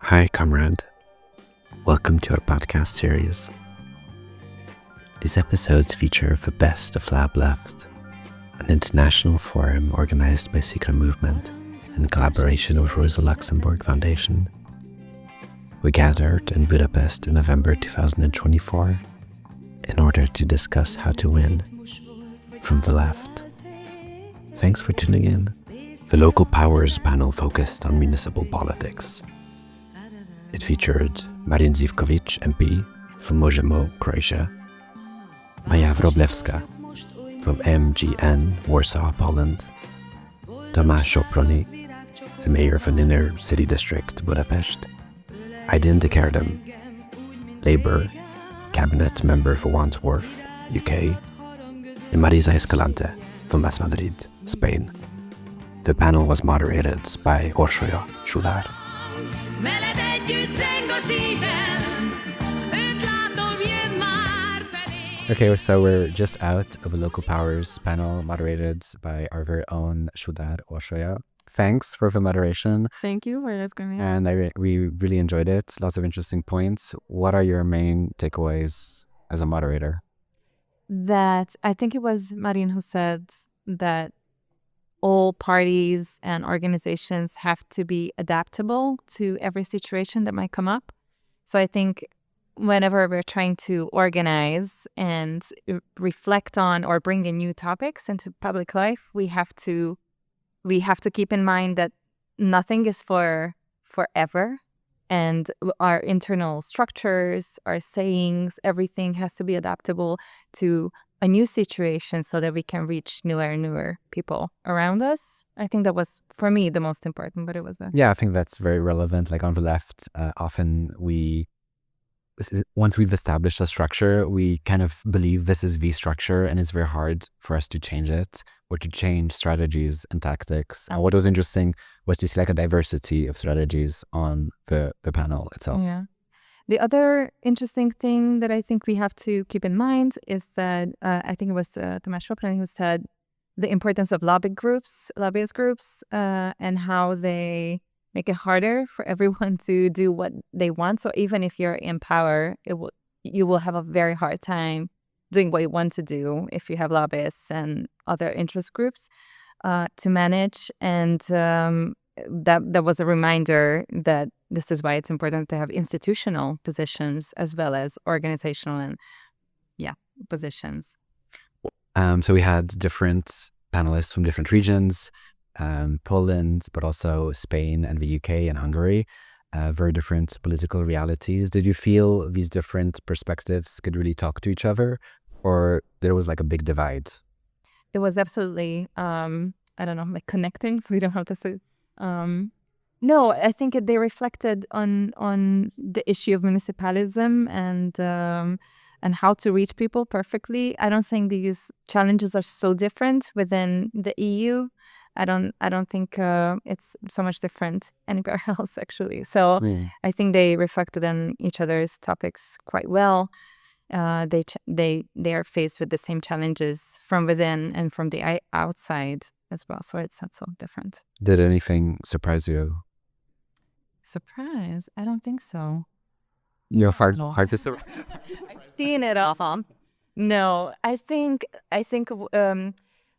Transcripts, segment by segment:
Hi, comrade. Welcome to our podcast series. These episodes feature the best of Lab-Left, an international forum organized by Szikra Movement in collaboration with Rosa Luxemburg Foundation. We gathered in Budapest in November 2024 in order to discuss how to win from the left. Thanks for tuning in. The Local Powers panel focused on municipal politics. It featured Marin Zivkovic, MP from Mozhemo, Croatia, Maja Wroblewska from MGN, Warsaw, Poland, Tomasz Soproni, the mayor of an inner city district, Budapest, Aydin de Kerdem, Labour cabinet member for Wandsworth, UK, and Marisa Escalante from Madrid, Spain. The panel was moderated by Orsolya Sudár. Okay, so we're just out of a Local Powers panel moderated by our very own Sudár Orsolya. Thanks for the moderation. Thank you for asking me. And we really enjoyed it. Lots of interesting points. What are your main takeaways as a moderator? That I think it was Marin who said that all parties and organizations have to be adaptable to every situation that might come up. So I think whenever we're trying to organize and reflect on or bring in new topics into public life, we have to keep in mind that nothing is forever, and our internal structures, our sayings, everything has to be adaptable to a new situation so that we can reach newer and newer people around us. I think that was, for me, the most important, but it was Yeah, I think that's very relevant. Like on the left, often once we've established a structure, we kind of believe this is the structure, and it's very hard for us to change it or to change strategies and tactics. And what was interesting was to see like a diversity of strategies on the panel itself. Yeah. The other interesting thing that I think we have to keep in mind is that I think it was Tomasz Soproni who said the importance of lobbyist groups, and how they make it harder for everyone to do what they want. So even if you're in power, you will have a very hard time doing what you want to do if you have lobbyists and other interest groups to manage. And that was a reminder that this is why it's important to have institutional positions as well as organizational and positions. So we had different panelists from different regions, Poland, but also Spain and the UK and Hungary, very different political realities. Did you feel these different perspectives could really talk to each other, or there was like a big divide? It was absolutely, like connecting. We don't have to say. No, I think they reflected on the issue of municipalism and how to reach people perfectly. I don't think these challenges are so different within the EU. I don't think it's so much different anywhere else, actually. So I think they reflected on each other's topics quite well. They are faced with the same challenges from within and from the outside as well. So it's not so different. Did anything surprise you? Surprise? I don't think so. You're hard to surprise. I've seen it all. No, I think.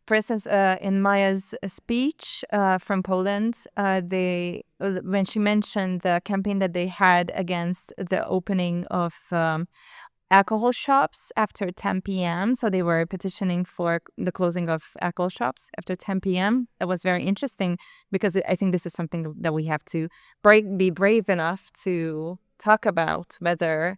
For instance, in Maja's speech from Poland, when she mentioned the campaign that they had against the opening of alcohol shops after 10 p.m. So they were petitioning for the closing of alcohol shops after 10 p.m. That was very interesting because I think this is something that we have to be brave enough to talk about, whether,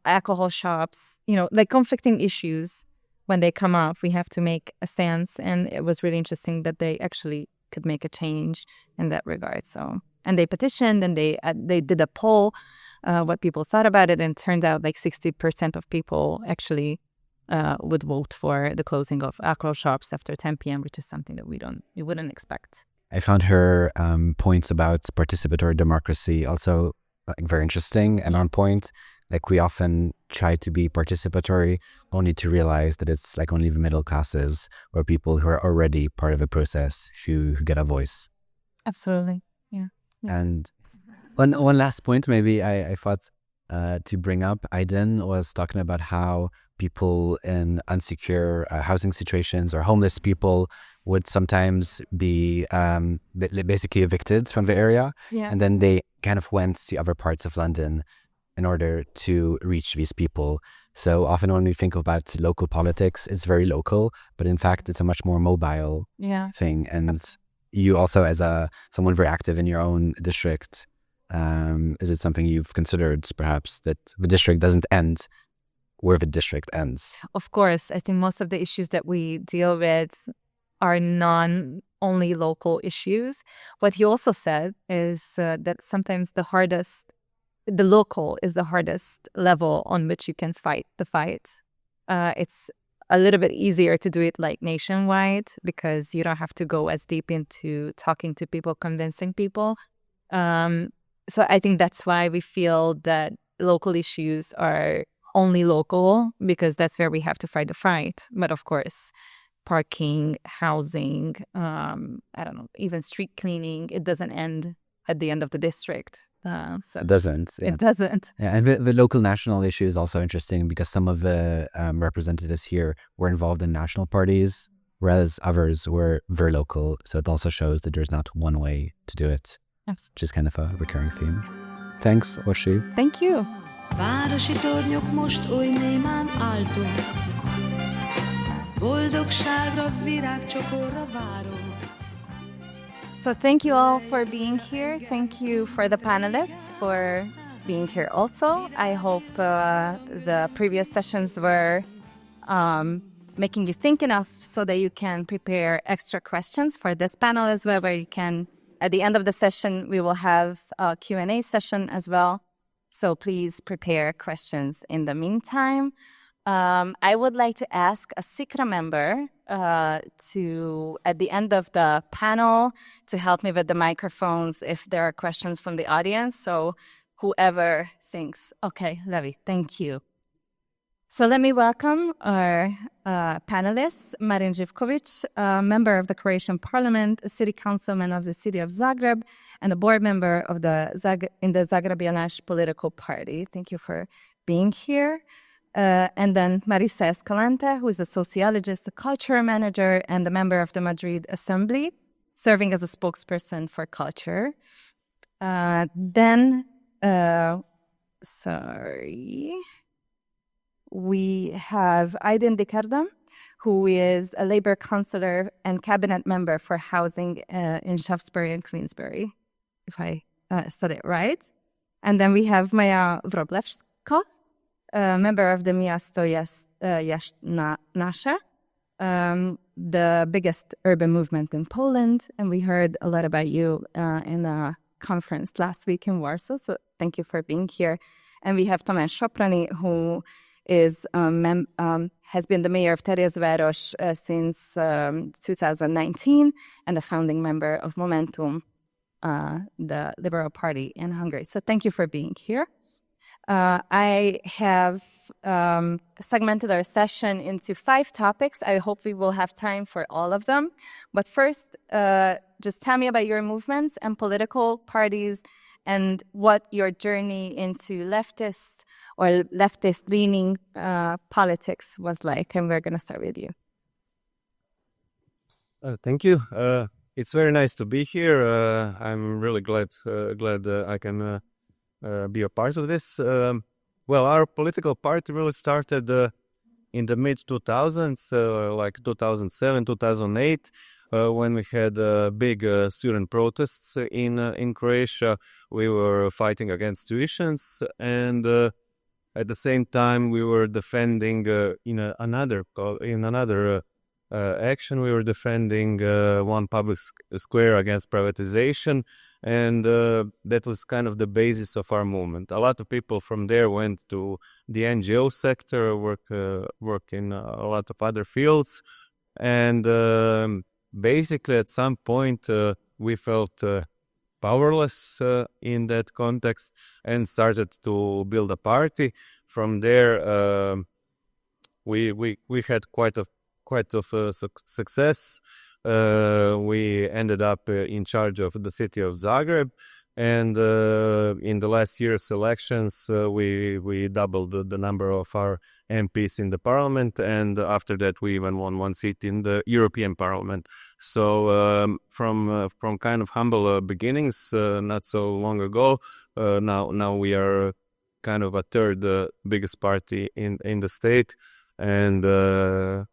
alcohol shops, like conflicting issues. When they come up, we have to make a stance, and it was really interesting that they actually could make a change in that regard. So, and they petitioned, and they did a poll, what people thought about it, and it turned out like 60% of people actually would vote for the closing of alcohol shops after 10 p.m., which is something that we wouldn't expect. I found her points about participatory democracy also very interesting and on point. Like we often try to be participatory only to realize that it's like only the middle classes or people who are already part of the process who get a voice. Absolutely. Yeah. And one last point, maybe I thought to bring up. Aiden was talking about how people in insecure housing situations or homeless people would sometimes be basically evicted from the area. Yeah. And then they kind of went to other parts of London in order to reach these people. So often when we think about local politics, it's very local, but in fact, it's a much more mobile thing. And you also, as someone very active in your own district, is it something you've considered, perhaps, that the district doesn't end where the district ends? Of course, I think most of the issues that we deal with are non-only local issues. What he also said is that sometimes the local is the hardest level on which you can fight the fight. It's a little bit easier to do it like nationwide because you don't have to go as deep into talking to people, convincing people. So I think that's why we feel that local issues are only local, because that's where we have to fight the fight. But of course, parking, housing, even street cleaning, it doesn't end at the end of the district. So it doesn't. Yeah. It doesn't. Yeah, and the local national issue is also interesting because some of the representatives here were involved in national parties, whereas others were very local. So it also shows that there's not one way to do it. Absolutely. Which is kind of a recurring theme. Thanks, Orsi. Thank you. Városi tornyok most oly némán álltunk, boldogságra, virágcsokorra várunk. So thank you all for being here. Thank you for the panelists for being here also. I hope the previous sessions were making you think enough so that you can prepare extra questions for this panel as well, where you can, at the end of the session, we will have a Q&A session as well. So please prepare questions in the meantime. I would like to ask a Szikra member to, at the end of the panel, to help me with the microphones if there are questions from the audience. So whoever thinks, okay, Levi, thank you. So let me welcome our panelists, Marin Živković, a member of the Croatian Parliament, a city councilman of the city of Zagreb, and a board member of in the Zagrebianaš political party. Thank you for being here. And then Marisa Escalante, who is a sociologist, a culture manager, and a member of the Madrid Assembly, serving as a spokesperson for culture. We have Aydin Dikardam, who is a Labour councillor and cabinet member for housing in Shaftesbury and Queensbury, if I said it right. And then we have Maja Wroblewska, a member of the Miasto Jest Nasze, the biggest urban movement in Poland. And we heard a lot about you in a conference last week in Warsaw, so thank you for being here. And we have Tamás Soprani, who is has been the mayor of Terezváros since 2019 and a founding member of Momentum, the Liberal Party in Hungary. So thank you for being here. I have segmented our session into 5 topics. I hope we will have time for all of them. But first, just tell me about your movements and political parties and what your journey into leftist or leftist-leaning politics was like. And we're going to start with you. Thank you. It's very nice to be here. I'm really glad I can be a part of this. Well, our political party really started in the mid-2000s, like 2007, 2008, when we had big student protests in Croatia. We were fighting against tuitions, and at the same time, we were defending in another action. We were defending one public square against privatization, and that was kind of the basis of our movement. A lot of people from there went to the NGO sector, work in a lot of other fields, and basically at some point we felt powerless in that context and started to build a party. From there, we had quite of success. We ended up in charge of the city of Zagreb, And in the last year's elections, we doubled the number of our MPs in the parliament, and after that we even won one seat in the European Parliament. So from kind of humble beginnings, not so long ago, now we are kind of a third biggest party in the state, and the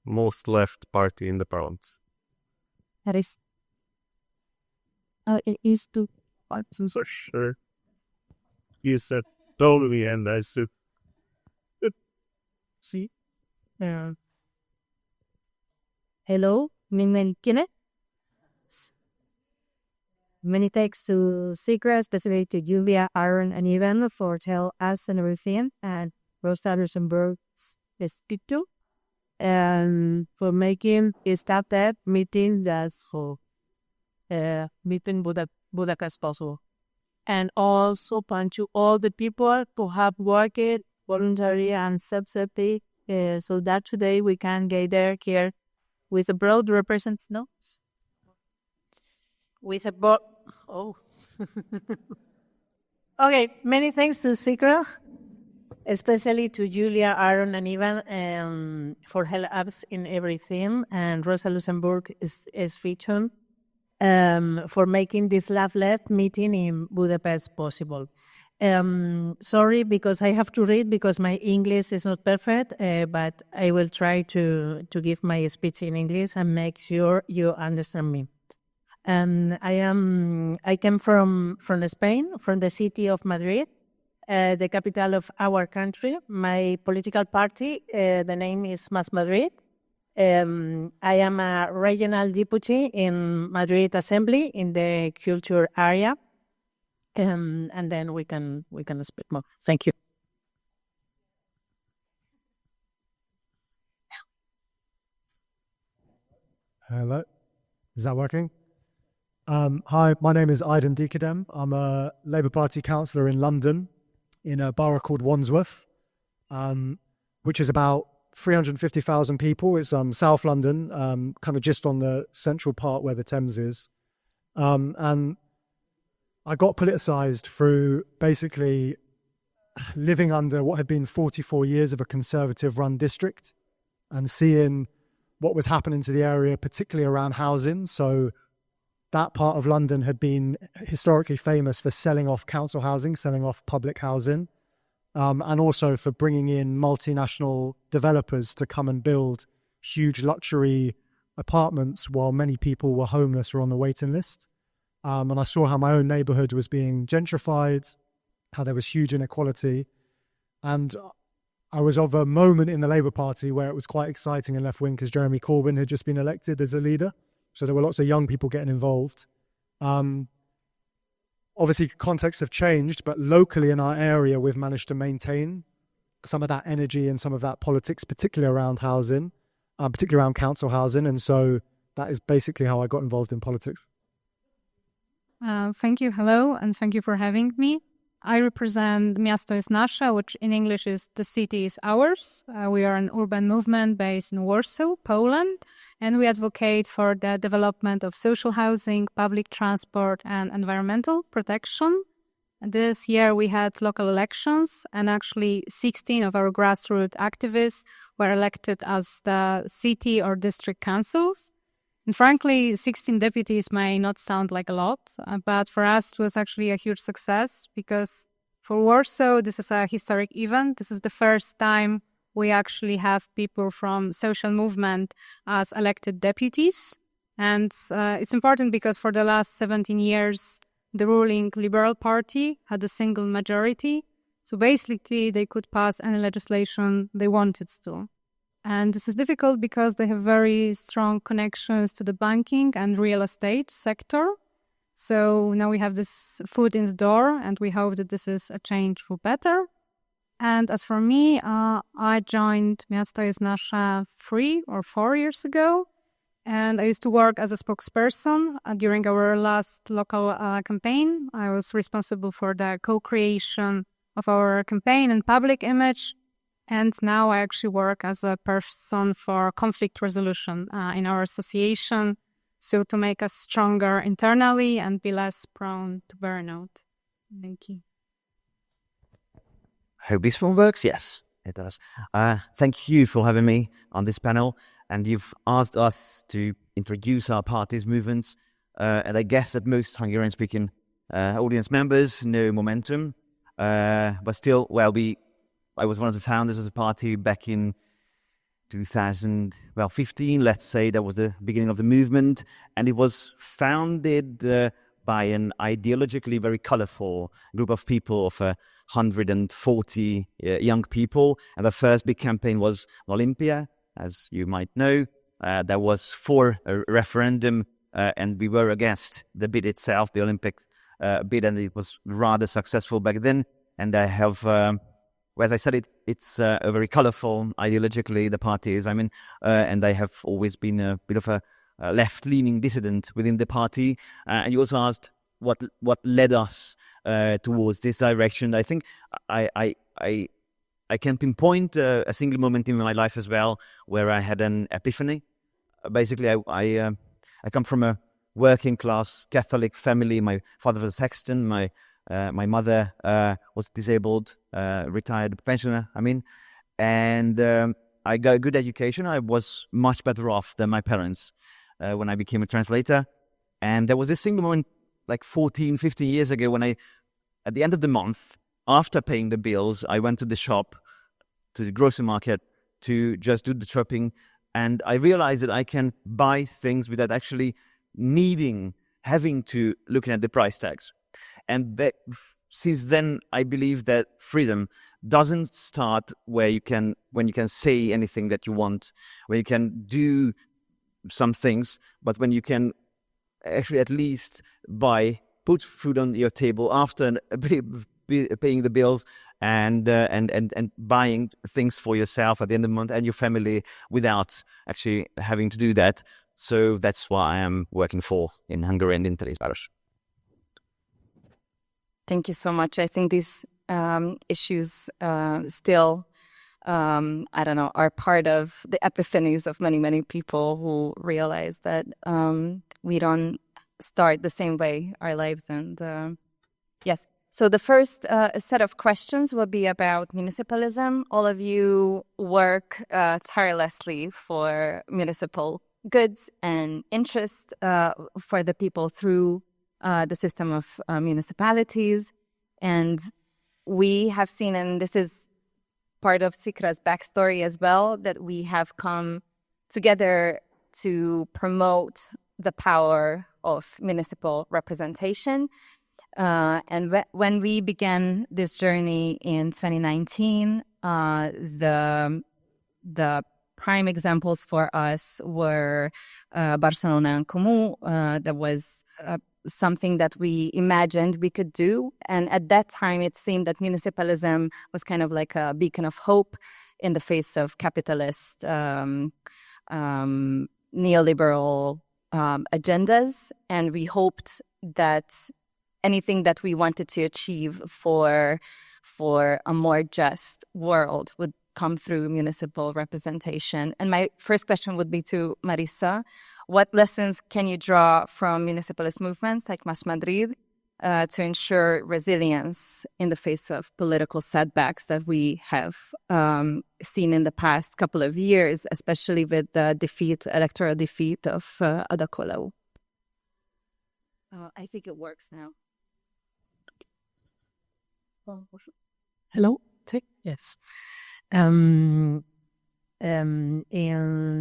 most left party in the parliament. That is. It is to. So sure. You said totally, and I said, see, Hello, Mingmen Kine. Many thanks to Szikra, especially to Julia, Aaron, and Ivan for tell us and everything, and Rosa Luxemburg Institute, and for making that meeting that's for meeting Budapest possible. And also thank you all the people who have worked voluntarily and subsidy, so that today we can gather here with a broad representation. With a board. Oh. Okay, many thanks to Szikra, especially to Julia, Aaron, and Ivan for help us in everything, and Rosa Luxemburg is featured for making this Lab-Left meeting in Budapest possible. Sorry, because I have to read because my English is not perfect, but I will try to give my speech in English and make sure you understand me. I came from Spain, from the city of Madrid, the capital of our country. My political party, the name is Más Madrid. I am a regional deputy in Madrid Assembly in the culture area, and then we can speak more. Thank you. Hello, is that working? Hi, my name is Aidan Deekadem. I'm a Labour Party councillor in London, in a borough called Wandsworth, which is about 350,000 people. It's South London, kind of just on the central part where the Thames is. And I got politicised through basically living under what had been 44 years of a Conservative-run district and seeing what was happening to the area, particularly around housing. So that part of London had been historically famous for selling off council housing, selling off public housing, and also for bringing in multinational developers to come and build huge luxury apartments while many people were homeless or on the waiting list. And I saw how my own neighbourhood was being gentrified, how there was huge inequality. And I was of a moment in the Labour Party where it was quite exciting and left-wing because Jeremy Corbyn had just been elected as a leader. So there were lots of young people getting involved. Obviously, contexts have changed, but locally in our area, we've managed to maintain some of that energy and some of that politics, particularly around housing, particularly around council housing. And so that is basically how I got involved in politics. Thank you. Hello, and thank you for having me. I represent Miasto jest nasze, which in English is The City is Ours. We are an urban movement based in Warsaw, Poland, and we advocate for the development of social housing, public transport, and environmental protection. This year we had local elections, and actually 16 of our grassroots activists were elected as the city or district councils. And frankly, 16 deputies may not sound like a lot, but for us it was actually a huge success because for Warsaw, this is a historic event. This is the first time we actually have people from social movement as elected deputies. And it's important because for the last 17 years, the ruling Liberal Party had a single majority. So basically, they could pass any legislation they wanted to. And this is difficult because they have very strong connections to the banking and real estate sector. So now we have this foot in the door, and we hope that this is a change for better. And as for me, I joined Miasto jest nasze 3 or 4 years ago. And I used to work as a spokesperson during our last local campaign. I was responsible for the co-creation of our campaign and public image. And now I actually work as a person for conflict resolution in our association. so to make us stronger internally and be less prone to burnout. Thank you. Hope this one works. Yes, it does. Thank you for having me on this panel. And you've asked us to introduce our party's movements. And I guess that most Hungarian-speaking audience members know Momentum. But still, I was one of the founders of the party back in 2015, let's say. That was the beginning of the movement. And it was founded by an ideologically very colorful group of people, of 140 young people. And the first big campaign was Olympia, as you might know. That was for a referendum, and we were against the bid itself, the Olympics bid, and it was rather successful back then. And I have, as I said, it's a very colorful ideologically, the party is. And I have always been a bit of a left-leaning dissident within the party. And you also asked what led us towards this direction. I think I can pinpoint a single moment in my life as well where I had an epiphany. Basically, I come from a working-class Catholic family. My father was a sexton. My mother was disabled, retired pensioner. And I got a good education. I was much better off than my parents when I became a translator. And there was this single moment, like 14, 15 years ago, when at the end of the month, after paying the bills, I went to the shop, to the grocery market, to just do the shopping. And I realized that I can buy things without actually having to look at the price tags. And since then, I believe that freedom doesn't start when you can say anything that you want, where you can do some things, but when you can actually at least put food on your table after paying the bills and buying things for yourself at the end of the month and your family without actually having to do that. So that's what I am working for in Hungary and in Kelet-Európából. Thank you so much. I think these issues still, are part of the epiphanies of many, many people who realize that we don't start the same way our lives. And yes. So the first set of questions will be about municipalism. All of you work tirelessly for municipal goods and interest for the people through the system of municipalities. And we have seen, and this is part of Szikra's backstory as well, that we have come together to promote the power of municipal representation. And when we began this journey in 2019, the prime examples for us were Barcelona and Comú. That was something that we imagined we could do. And at that time, it seemed that municipalism was kind of like a beacon of hope in the face of capitalist neoliberal agendas. And we hoped that anything that we wanted to achieve for a more just world would come through municipal representation. And my first question would be to Marisa. What lessons can you draw from municipalist movements like Más Madrid to ensure resilience in the face of political setbacks that we have seen in the past couple of years, especially with the electoral defeat of Ada Colau? I think it works now. Hello? Yes. In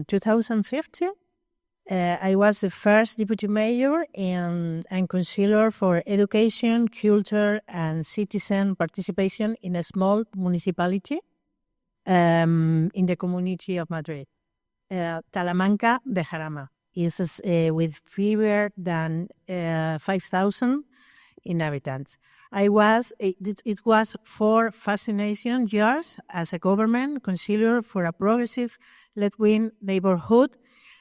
2015, I was the first deputy mayor and councillor for education, culture, and citizen participation in a small municipality in the community of Madrid, Talamanca de Jarama. Is with fewer than 5,000 inhabitants. It was 4 fascinating years as a government councillor for a progressive left-wing neighborhood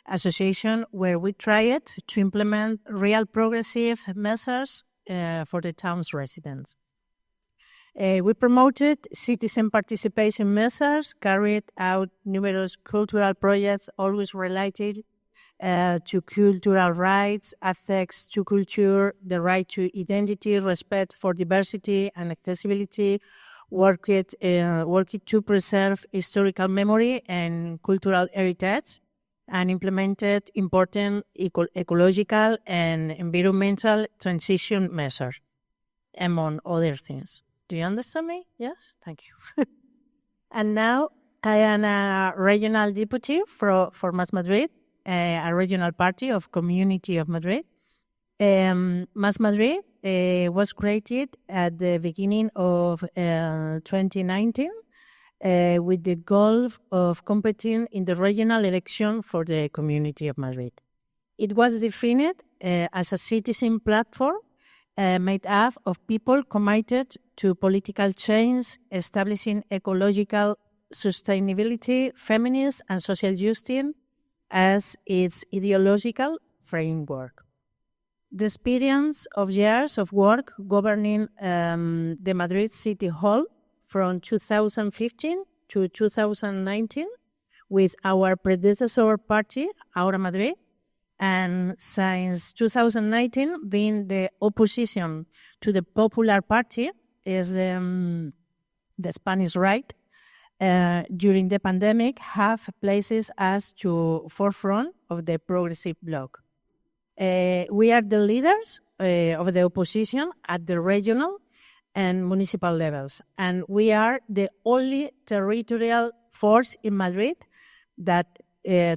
association where we tried to implement real progressive measures for the town's residents. We promoted citizen participation measures, carried out numerous cultural projects always related to cultural rights, ethics to culture, the right to identity, respect for diversity and accessibility, worked to preserve historical memory and cultural heritage, and implemented important ecological and environmental transition measures, among other things. Do you understand me? Yes? Thank you. And now I am a regional deputy for Mas Madrid, a regional party of Community of Madrid. Mas Madrid was created at the beginning of 2019 with the goal of competing in the regional election for the Community of Madrid. It was defined as a citizen platform made up of people committed to political change, establishing ecological sustainability, feminist and social justice as its ideological framework. The experience of years of work governing the Madrid City Hall from 2015 to 2019 with our predecessor party, Ahora Madrid, and since 2019 being the opposition to the Popular Party is the Spanish right, during the pandemic have places us to forefront of the progressive bloc. We are the leaders of the opposition at the regional and municipal levels, and we are the only territorial force in Madrid that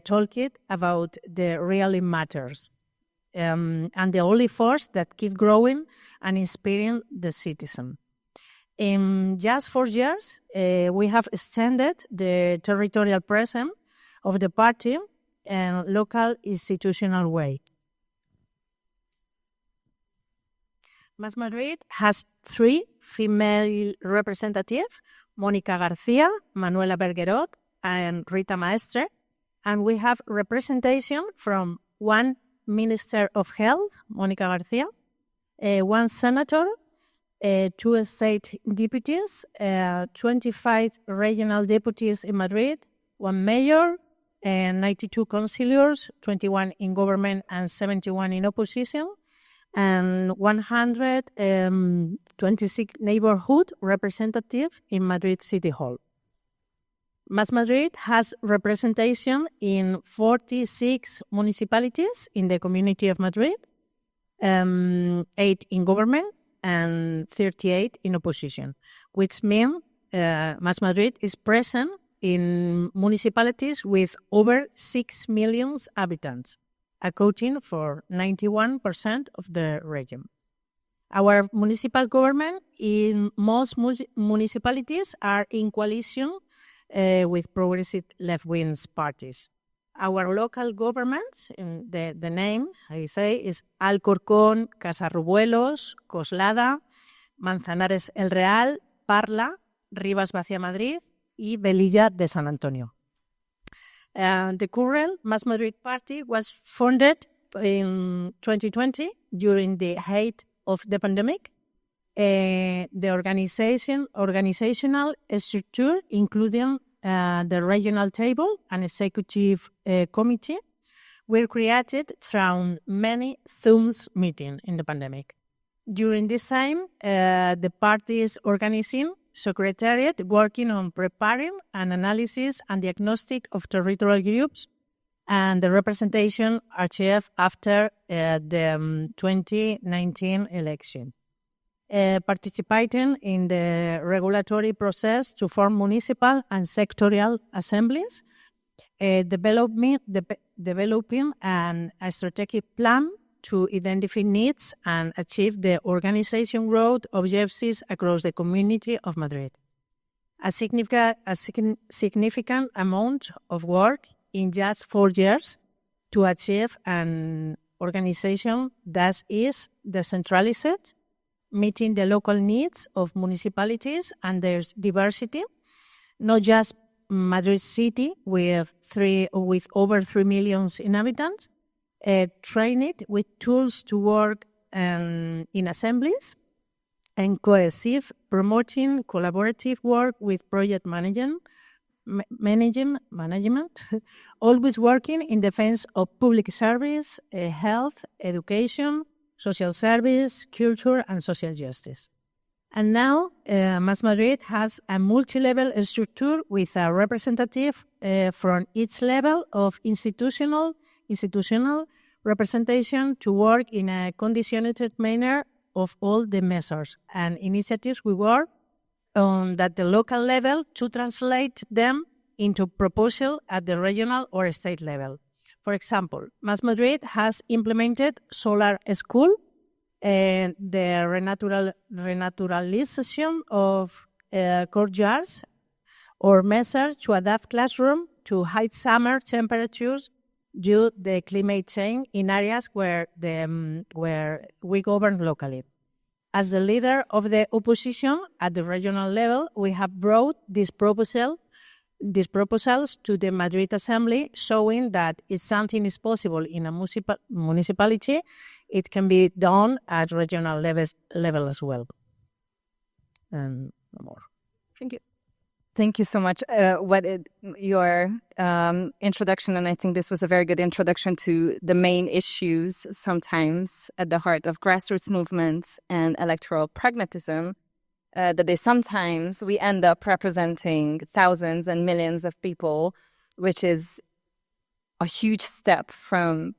talked about the really matters, and the only force that keep growing and inspiring the citizen. In just 4 years, we have extended the territorial presence of the party in local institutional way. Mas Madrid has 3 female representatives, Mónica García, Manuela Bergerot, and Rita Maestre, and we have representation from 1 Minister of Health, Mónica García, 1 senator, 2 state deputies, 25 regional deputies in Madrid, 1 mayor, and 92 councillors, 21 in government and 71 in opposition, and 126 neighborhood representatives in Madrid City Hall. Mas Madrid has representation in 46 municipalities in the Community of Madrid, 8 in government, and 38 in opposition, which means Mas Madrid is present in municipalities with over 6 million inhabitants, accounting for 91% of the region. Our municipal government in most municipalities are in coalition with progressive left-wing parties. Our local governments, the name, I say, is Alcorcón, Casarrubuelos, Coslada, Manzanares El Real, Parla, Rivas Vacia Madrid y Velilla de San Antonio. The current Mas Madrid Party was founded in 2020 during the height of the pandemic. The organizational structure, including the regional table and executive committee, were created through many Zoom meetings in the pandemic. During this time, the party's organizing secretariat working on preparing an analysis and diagnostic of territorial groups and the representation achieved after the 2019 election. Participating in the regulatory process to form municipal and sectorial assemblies, developing a strategic plan to identify needs and achieve the organization growth objectives across the Community of Madrid. A significant amount of work in just 4 years to achieve an organization that is decentralized, meeting the local needs of municipalities and their diversity, not just Madrid City with over 3 million inhabitants, train it with tools to work in assemblies, and cohesive, promoting collaborative work with project management, always working in defense of public service, health, education, social service, culture, and social justice. And now, Más Madrid has a multi-level structure with a representative from each level of institutional representation to work in a conditioned manner of all the measures and initiatives we work on at the local level to translate them into proposal at the regional or state level. For example, Más Madrid has implemented Solar School and the renaturalization of courtyards or measures to adapt classroom to high summer temperatures due to the climate change in areas where we govern locally. As the leader of the opposition at the regional level, we have brought these proposals to the Madrid Assembly, showing that if something is possible in a municipality, it can be done at regional level as well. And more. Thank you. Thank you so much. Your introduction, and I think this was a very good introduction to the main issues sometimes at the heart of grassroots movements and electoral pragmatism, that sometimes we end up representing thousands and millions of people, which is a huge step from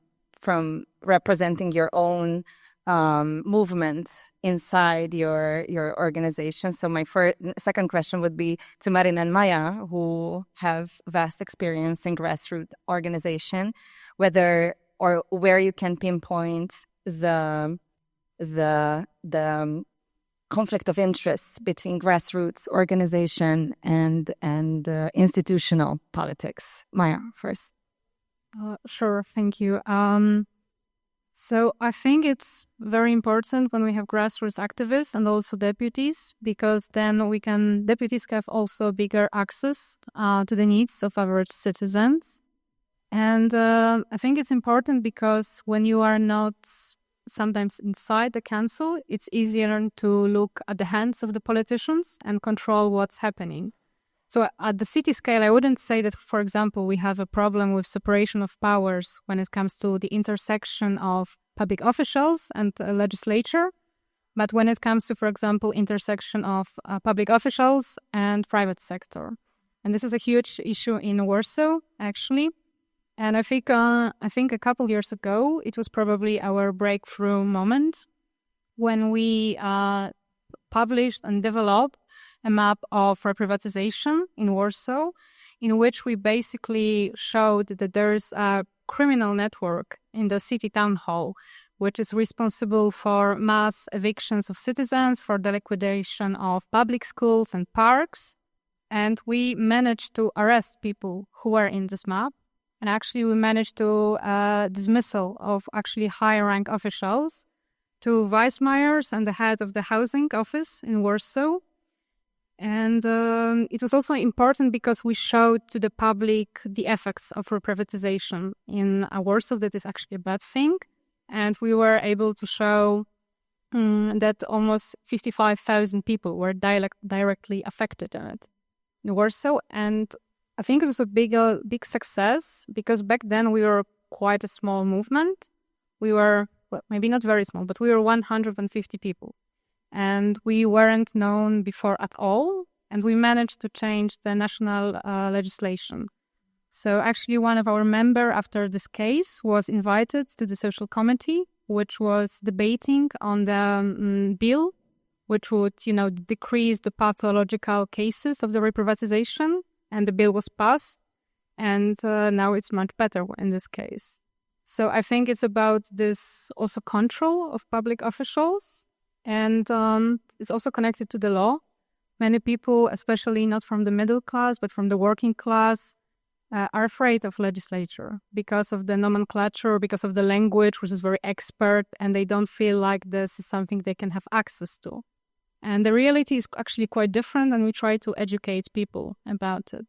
representing your own movement inside your organization. So my second question would be to Marin and Maya, who have vast experience in grassroots organization, whether or where you can pinpoint the conflict of interest between grassroots organization and institutional politics. Maya, first. Sure, thank you. So I think it's very important when we have grassroots activists and also deputies, because then deputies have also bigger access to the needs of average citizens. And I think it's important because when you are not sometimes inside the council, it's easier to look at the hands of the politicians and control what's happening. So at the city scale, I wouldn't say that, for example, we have a problem with separation of powers when it comes to the intersection of public officials and legislature. But when it comes to, for example, intersection of public officials and private sector. And this is a huge issue in Warsaw, actually. And I think a couple years ago, it was probably our breakthrough moment when we published and developed a map of reprivatization in Warsaw, in which we basically showed that there is a criminal network in the city town hall, which is responsible for mass evictions of citizens, for the liquidation of public schools and parks. And we managed to arrest people who were in this map. And actually, we managed to dismissal of actually high-rank officials, to vice mayors and the head of the housing office in Warsaw. And it was also important because we showed to the public the effects of reprivatization in Warsaw, that is actually a bad thing. And we were able to show that almost 55,000 people were directly affected in it in Warsaw. And I think it was a big success because back then we were quite a small movement. We were, well, maybe not very small, but we were 150 people. And we weren't known before at all. And we managed to change the national legislation. So actually one of our members after this case was invited to the social committee, which was debating on the bill, which would, decrease the pathological cases of the reprivatization. And the bill was passed. And now it's much better in this case. So I think it's about this also control of public officials. And it's also connected to the law. Many people, especially not from the middle class, but from the working class, are afraid of legislature because of the nomenclature, because of the language, which is very expert, and they don't feel like this is something they can have access to. And the reality is actually quite different, and we try to educate people about it.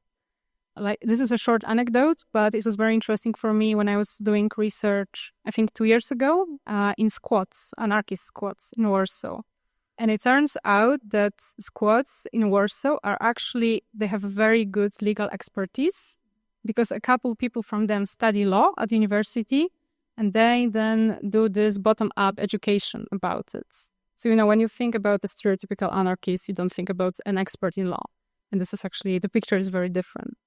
This is a short anecdote, but it was very interesting for me when I was doing research, I think 2 years ago, in squats, anarchist squats in Warsaw. And it turns out that squads in Warsaw they have a very good legal expertise, because a couple people from them study law at university, and they then do this bottom-up education about it. So, when you think about the stereotypical anarchist, you don't think about an expert in law. And this is actually, the picture is very different.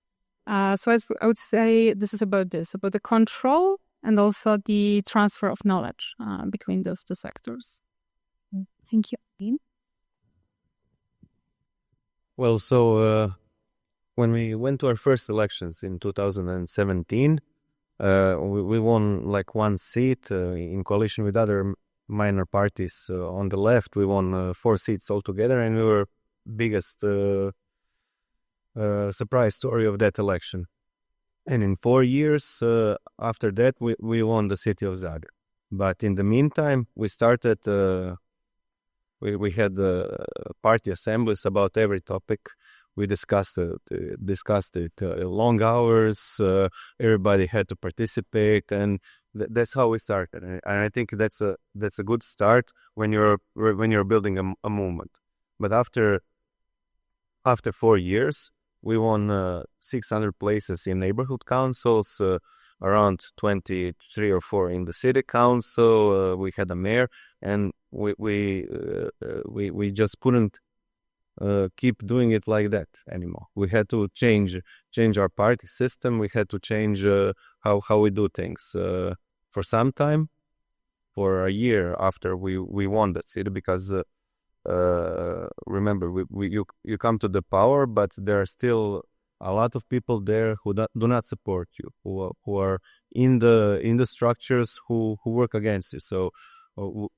So I would say this is about the control and also the transfer of knowledge between those two sectors. Thank you, Aline. Well, so when we went to our first elections in 2017, we won like one seat in coalition with other minor parties on the left. We won 4 seats altogether, and we were biggest surprise story of that election. And in 4 years after that, we won the city of Zagreb. But in the meantime, we started, we had party assemblies about every topic. We discussed it long hours. Everybody had to participate, and that's how we started. And I think that's a good start when you're building a movement. But after 4 years, we won 600 places in neighborhood councils, around 23 or 4 in the city council. We had a mayor, and we just couldn't keep doing it like that anymore. We had to change our party system. We had to change how we do things. For some time, for a year after we won that city, because remember, you come to the power, but there are still a lot of people there who do not support you, who are in the structures who work against you. So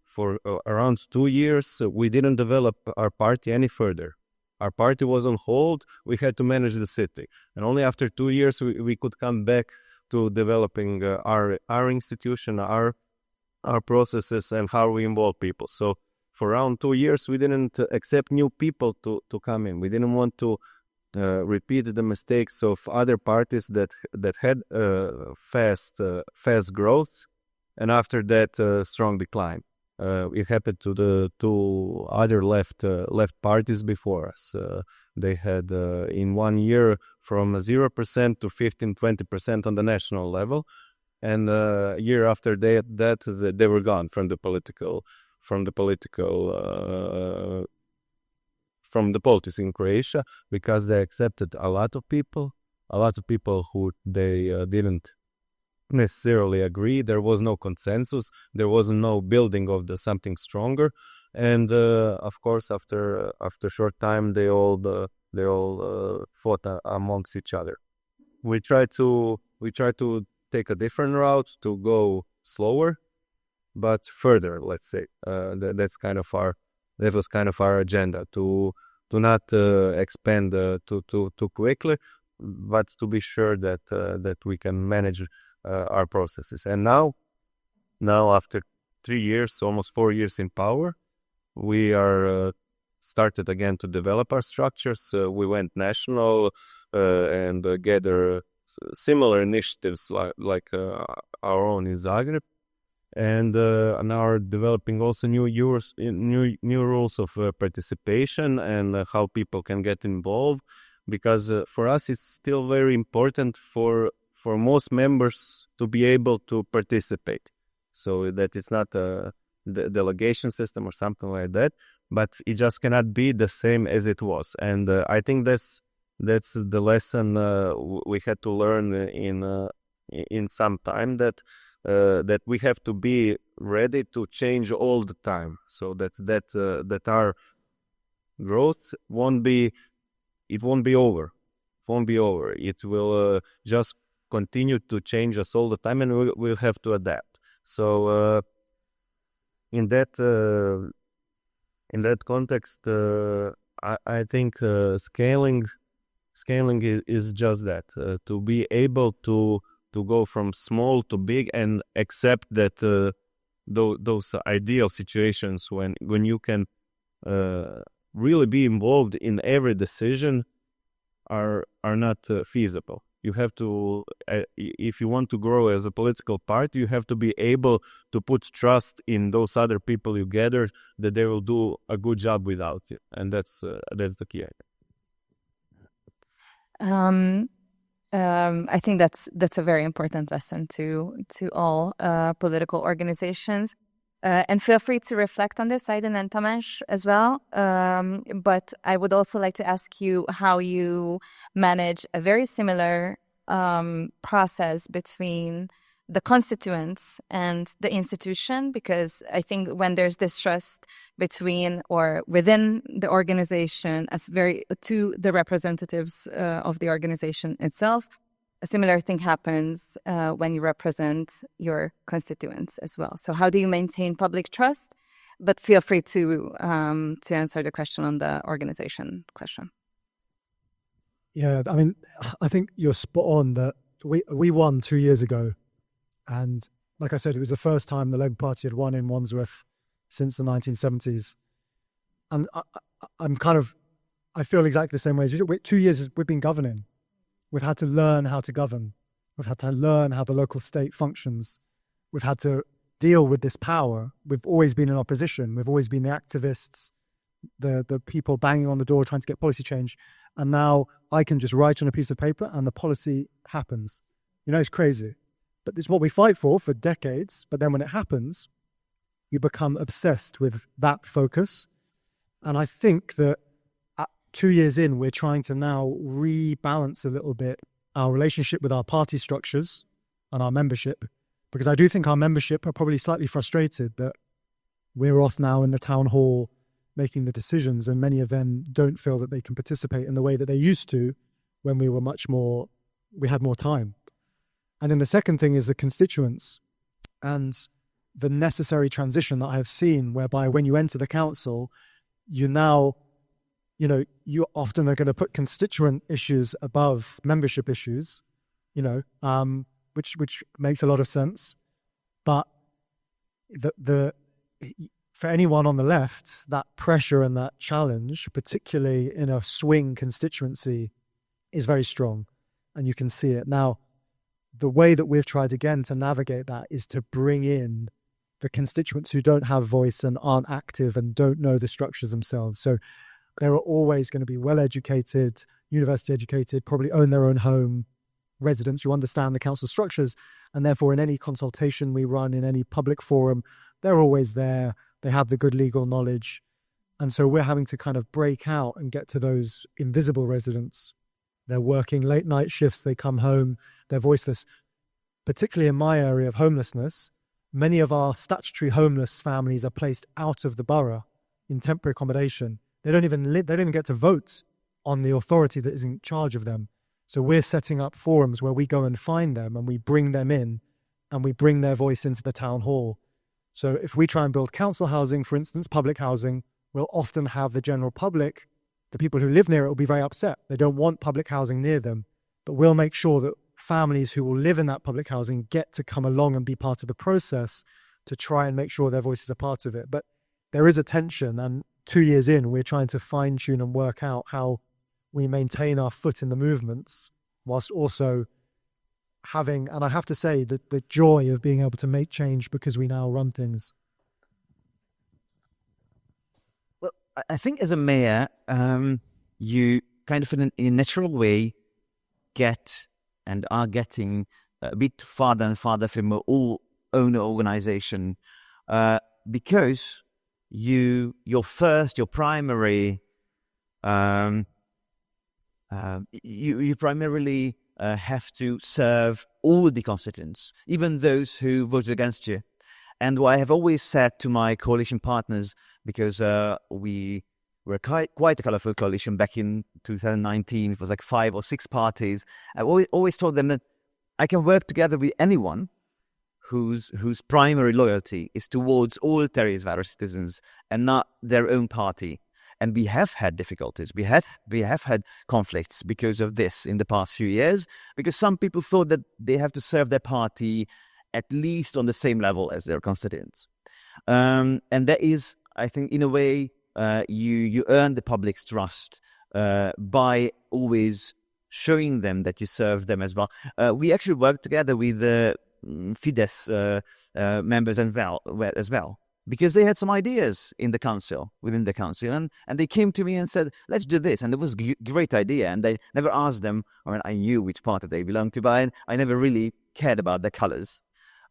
for around 2 years, we didn't develop our party any further. Our party was on hold. We had to manage the city, and only after 2 years we could come back to developing our institution, our processes, and how we involve people. So for around 2 years, we didn't accept new people to come in. We didn't want to repeat the mistakes of other parties that had fast growth, and after that strong decline. It happened to the 2 other left parties before us. They had in 1 year from 0% to 15-20% on the national level, and a year after that they were gone from the politics in Croatia, because they accepted a lot of people who they didn't necessarily agree. There was no consensus. There was no building of something stronger, and of course, after a short time, they all fought amongst each other. We try to take a different route, to go slower, but further. Let's say that was kind of our agenda, to not expand too quickly, but to be sure that we can manage our processes. And now after 3 years, almost 4 years in power, we are started again to develop our structures. We went national and gather similar initiatives like our own in Zagreb, and now are developing also new rules of participation and how people can get involved, because for us it's still very important for most members to be able to participate, so that it's not a delegation system or something like that, but it just cannot be the same as it was. And I think that's the lesson we had to learn in some time, that we have to be ready to change all the time, so that our growth won't be over. It will just continue to change us all the time, and we'll have to adapt. So in that context, I think scaling is just that, to be able to go from small to big, and accept that those ideal situations when you can really be involved in every decision are not feasible. you have to, if you want to grow as a political party, you have to be able to put trust in those other people you gather that they will do a good job without you, and that's the key. I think that's a very important lesson to all political organizations. And feel free to reflect on this, Aiden and Tamás, as well. But I would also like to ask you how you manage a very similar process between the constituents and the institution, because I think when there's distrust between or within the organization to the representatives of the organization itself, a similar thing happens when you represent your constituents as well. So how do you maintain public trust? But feel free to answer the question on the organization question. Yeah, I mean, I think you're spot on that we won 2 years ago. And like I said, it was the first time the Labour Party had won in Wandsworth since the 1970s. And I feel exactly the same way as you. 2 years we've been governing. We've had to learn how to govern. We've had to learn how the local state functions. We've had to deal with this power. We've always been in opposition. We've always been the activists, the people banging on the door trying to get policy change. And now I can just write on a piece of paper and the policy happens. You know, it's crazy. But it's what we fight for decades. But then when it happens, you become obsessed with that focus. And I think that 2 years in, we're trying to now rebalance a little bit our relationship with our party structures and our membership. Because I do think our membership are probably slightly frustrated that we're off now in the town hall making the decisions, and many of them don't feel that they can participate in the way that they used to when we had more time. And then the second thing is the constituents and the necessary transition that I have seen, whereby when you enter the council, you often are going to put constituent issues above membership issues, which makes a lot of sense. But for anyone on the left, that pressure and that challenge, particularly in a swing constituency, is very strong, and you can see it. Now, the way that we've tried again to navigate that is to bring in the constituents who don't have voice and aren't active and don't know the structures themselves. So there are always going to be well-educated, university-educated, probably own their own home residents who understand the council structures, and therefore in any consultation we run, in any public forum, they're always there. They have the good legal knowledge. And so we're having to kind of break out and get to those invisible residents. They're working late night shifts, they come home, they're voiceless. Particularly in my area of homelessness, many of our statutory homeless families are placed out of the borough in temporary accommodation. They don't even get to vote on the authority that is in charge of them. So we're setting up forums where we go and find them and we bring them in and we bring their voice into the town hall. So if we try and build council housing, for instance, public housing, we'll often have the general public, the people who live near it will be very upset. They don't want public housing near them. But we'll make sure that families who will live in that public housing get to come along and be part of the process to try and make sure their voices are part of it. But there is a tension, and 2 years in, we're trying to fine-tune and work out how we maintain our foot in the movements whilst also having, and I have to say, the joy of being able to make change because we now run things. Well, I think as a mayor, you kind of in a natural way get and are getting a bit farther and farther from your own organization because your primary you primarily have to serve all the constituents, even those who voted against you. And what I have always said to my coalition partners, because we were quite a colorful coalition back in 2019, it was like 5 or 6 parties. I always told them that I can work together with anyone whose primary loyalty is towards all Terézváros citizens and not their own party. And we have had difficulties. We have had conflicts because of this in the past few years, because some people thought that they have to serve their party at least on the same level as their constituents. And that is, I think, in a way, you earn the public's trust by always showing them that you serve them as well. We actually worked together with the Fidesz members as well, because they had some ideas within the council, and they came to me and said, let's do this. And it was a great idea. And I never asked them, I knew which party they belonged to, but I never really cared about their colors.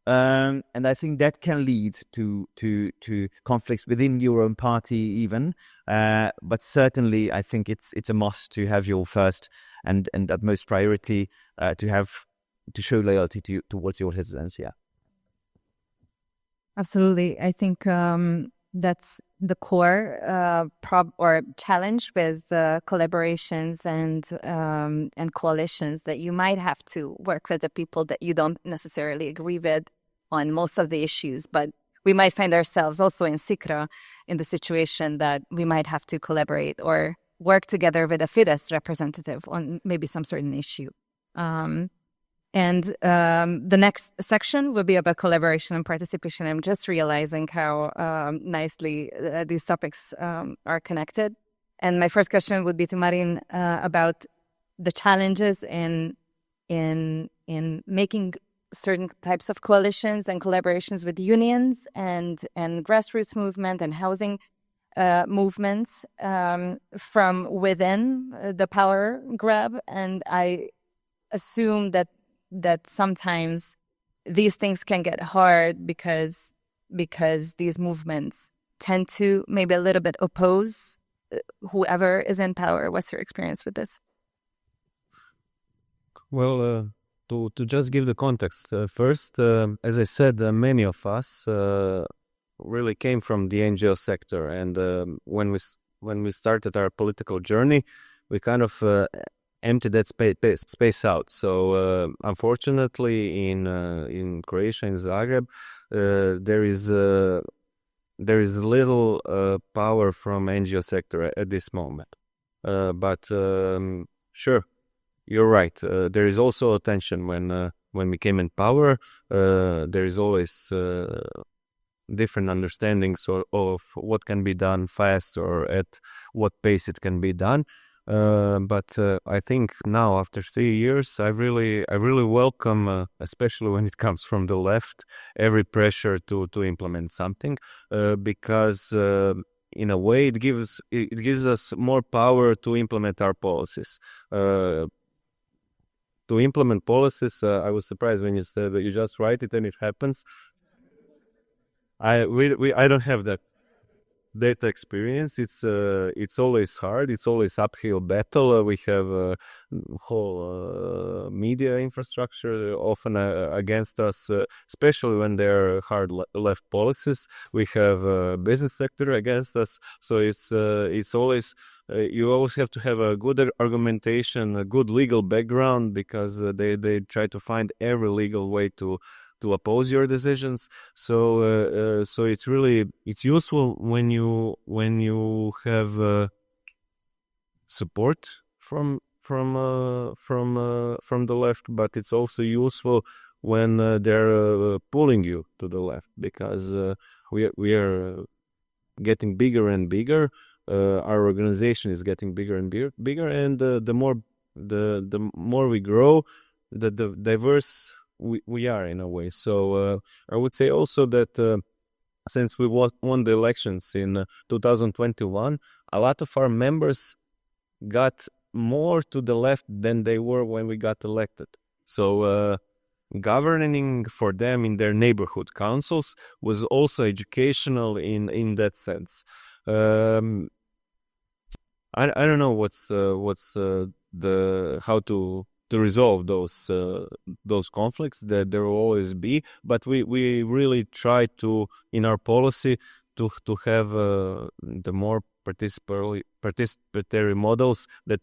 And I think that can lead to conflicts within your own party even. But certainly I think it's a must to have your first and utmost priority to show loyalty towards your citizens. Yeah. Absolutely. I think that's the core challenge with collaborations and coalitions, that you might have to work with the people that you don't necessarily agree with on most of the issues. But we might find ourselves also in Szikra in the situation that we might have to collaborate or work together with a Fidesz representative on maybe some certain issue. And the next section will be about collaboration and participation. I'm just realizing how nicely these topics are connected. And my first question would be to Marin about the challenges in making certain types of coalitions and collaborations with unions and grassroots movement and housing movements from within the power grab. And I assume that sometimes these things can get hard because these movements tend to maybe a little bit oppose whoever is in power. What's your experience with this? Well, to just give the context, first, as I said, many of us really came from the NGO sector, and when we started our political journey, we kind of empty that space out. So unfortunately, in Croatia, in Zagreb, there is little power from NGO sector at this moment. But sure, you're right. There is also a tension when we came in power. There is always different understandings of what can be done fast or at what pace it can be done. But I think now, after 3 years, I really welcome, especially when it comes from the left, every pressure to implement something, because in a way it gives us more power to implement our policies. To implement policies, I was surprised when you said that you just write it and it happens. I don't have that data experience. It's always hard. It's always uphill battle. We have a whole media infrastructure often against us, especially when there are hard left policies. We have a business sector against us. So it's always you always have to have a good argumentation, a good legal background, because they try to find every legal way to oppose your decisions. So it's useful when you have support from the left, but it's also useful when they're pulling you to the left, because we are getting bigger and bigger. Our organization is getting bigger and bigger, and the more we grow, the diverse we are in a way. So I would say also that since we won the elections in 2021, a lot of our members got more to the left than they were when we got elected. So governing for them in their neighborhood councils was also educational in that sense. I don't know what's how to resolve those conflicts, that there will always be, but we really try to, in our policy, to have the more participatory models that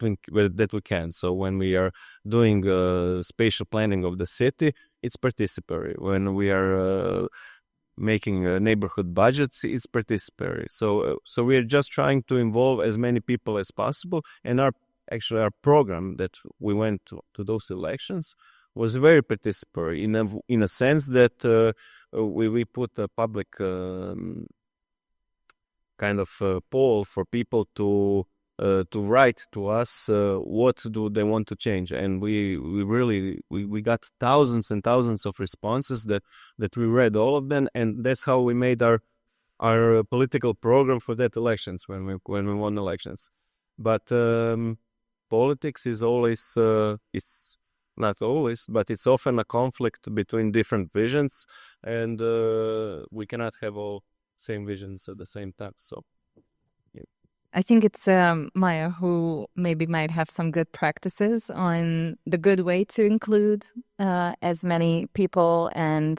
we can. So when we are doing spatial planning of the city, it's participatory. When we are making neighborhood budgets, it's participatory. So we are just trying to involve as many people as possible, and our program that we went to those elections was very participatory in a sense that we put a public kind of poll for people to write to us what do they want to change, and we got thousands and thousands of responses that we read all of them, and that's how we made our political program for that elections when we won elections. But politics is always it's not always, but it's often a conflict between different visions, and we cannot have all same visions at the same time. So I think it's Maya who maybe might have some good practices on the good way to include as many people and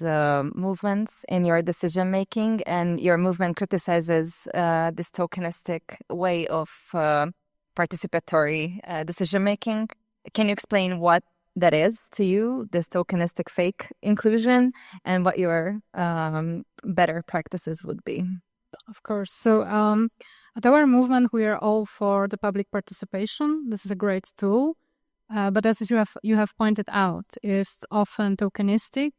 movements in your decision making. And your movement criticizes this tokenistic way of participatory decision making. Can you explain what that is to you, this tokenistic fake inclusion, and what your better practices would be? Of course. So at our movement, we are all for the public participation. This is a great tool. But as you have pointed out, it's often tokenistic.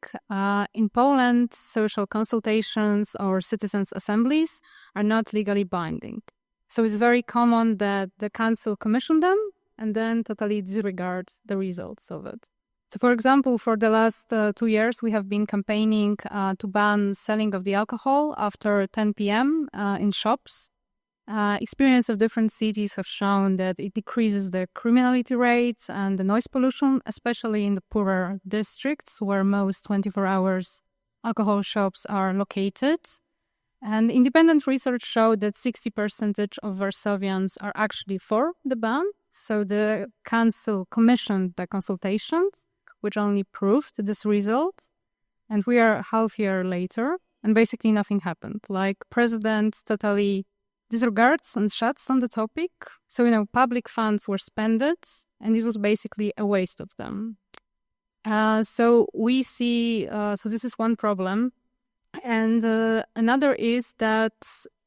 In Poland, social consultations or citizens' assemblies are not legally binding. So it's very common that the council commission them and then totally disregard the results of it. So, for example, for the last 2 years, we have been campaigning to ban selling of the alcohol after 10 p.m. In shops. Experience of different cities have shown that it decreases the criminality rates and the noise pollution, especially in the poorer districts where most 24 hours alcohol shops are located. And independent research showed that 60% of Warsavians are actually for the ban. So the council commissioned the consultations, which only proved this result. And we are half year later, and basically nothing happened. Like, president totally disregards and shuts on the topic. So, public funds were spent, and it was basically a waste of them. So we see, so this is one problem. And another is that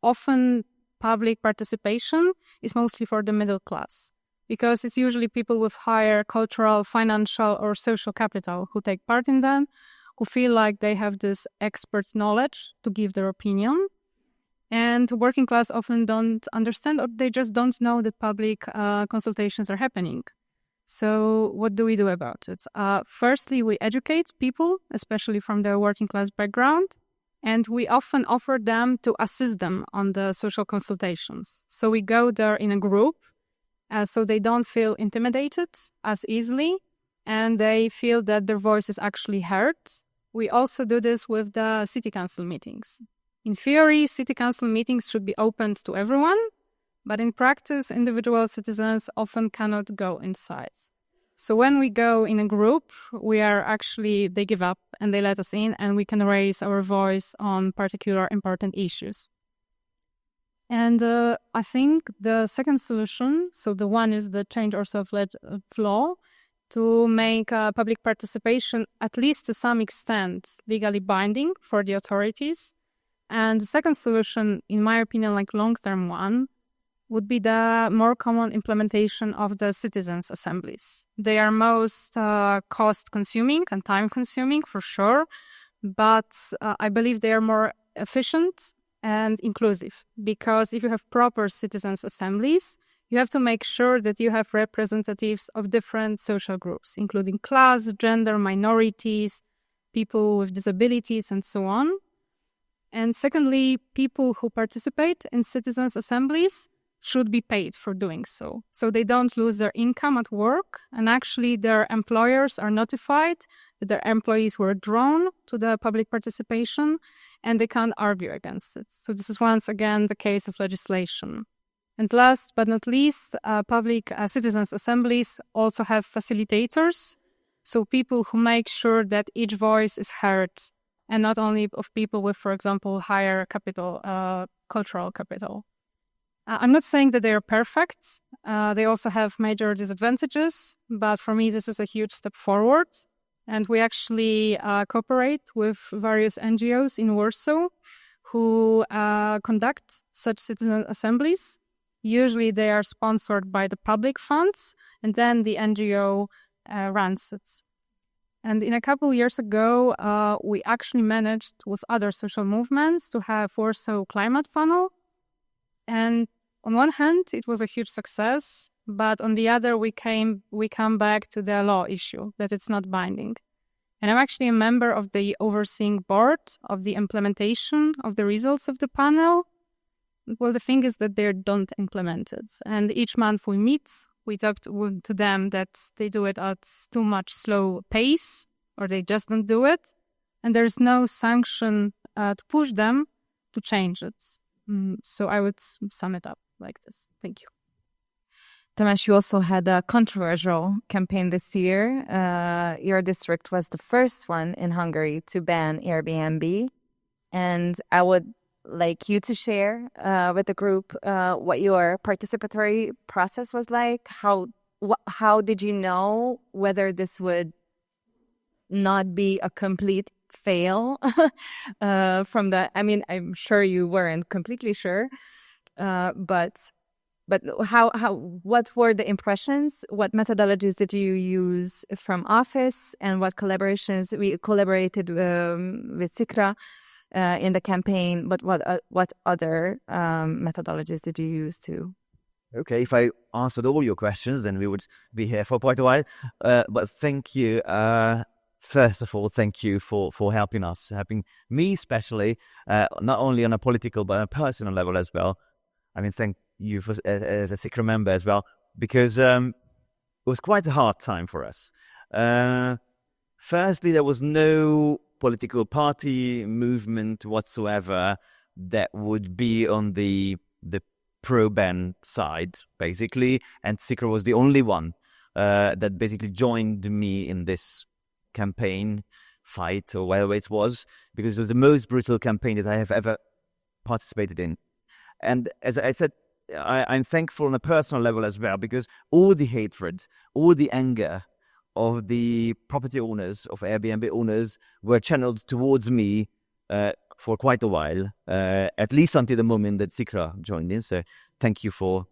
often public participation is mostly for the middle class, because it's usually people with higher cultural, financial, or social capital who take part in them, who feel like they have this expert knowledge to give their opinion. And working class often don't understand, or they just don't know that public consultations are happening. So what do we do about it? Firstly, we educate people, especially from their working class background, and we often offer them to assist them on the social consultations. So we go there in a group, so they don't feel intimidated as easily, and they feel that their voice is actually heard. We also do this with the city council meetings. In theory, city council meetings should be opened to everyone, but in practice, individual citizens often cannot go inside. So when we go in a group, they give up and they let us in, and we can raise our voice on particular important issues. And I think the second solution, so the one is the change also of law to make public participation, at least to some extent, legally binding for the authorities. And the second solution, in my opinion, like long-term one, would be the more common implementation of the citizens' assemblies. They are most cost-consuming and time-consuming, for sure, but I believe they are more efficient and inclusive, because if you have proper citizens' assemblies, you have to make sure that you have representatives of different social groups, including class, gender, minorities, people with disabilities, and so on. And secondly, people who participate in citizens' assemblies should be paid for doing so. So they don't lose their income at work, and actually their employers are notified that their employees were drawn to the public participation, and they can't argue against it. So this is once again the case of legislation. And last but not least, public citizens' assemblies also have facilitators, so people who make sure that each voice is heard, and not only of people with, for example, higher capital, cultural capital. I'm not saying that they are perfect. They also have major disadvantages, but for me, this is a huge step forward. And we actually cooperate with various NGOs in Warsaw who conduct such citizen assemblies. Usually they are sponsored by the public funds, and then the NGO runs it. And in a couple years ago, we actually managed with other social movements to have Warsaw Climate Panel. And on one hand, it was a huge success, but on the other, we come back to the law issue, that it's not binding. And I'm actually a member of the overseeing board of the implementation of the results of the panel. Well, the thing is that they don't implement it. And each month we meet, we talk to them that they do it at too much slow pace, or they just don't do it. And there's no sanction to push them to change it. So I would sum it up like this. Thank you. Tamás, you also had a controversial campaign this year. Your district was the first one in Hungary to ban Airbnb. And I would like you to share with the group what your participatory process was like. How did you know whether this would not be a complete fail from the... I mean, I'm sure you weren't completely sure, but what were the impressions? What methodologies did you use from office, and what collaborations we collaborated with Szikra in the campaign? But what other methodologies did you use too? Okay, if I answered all your questions, then we would be here for quite a while. But thank you. First of all, thank you for helping us, helping me especially, not only on a political but on a personal level as well. I mean, thank you as a Szikra member as well, because it was quite a hard time for us. Firstly, there was no political party movement whatsoever that would be on the pro-ban side, basically, and Szikra was the only one that basically joined me in this campaign fight, or whatever it was, because it was the most brutal campaign that I have ever participated in. And as I said, I'm thankful on a personal level as well, because all the hatred, all the anger of the property owners, of Airbnb owners, were channeled towards me for quite a while, at least until the moment that Szikra joined in. So thank you for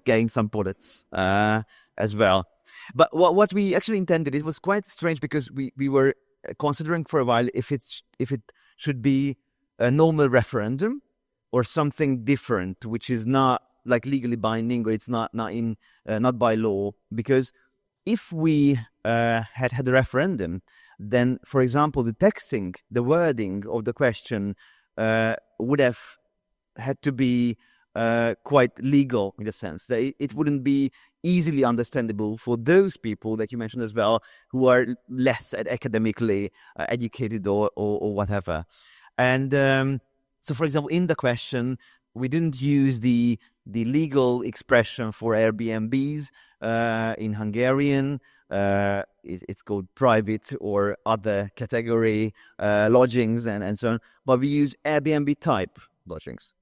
getting some bullets as well. But what we actually intended, it was quite strange, because we were considering for a while if it should be a normal referendum or something different, which is not legally binding, or it's not by law. Because if we had a referendum, then, for example, the texting, the wording of the question would have had to be quite legal, in a sense. It wouldn't be easily understandable for those people that you mentioned as well, who are less academically educated or whatever. And so, for example, in the question, we didn't use the legal expression for Airbnbs in Hungarian. It's called private or other category lodgings and so on. But we use Airbnb type lodgings.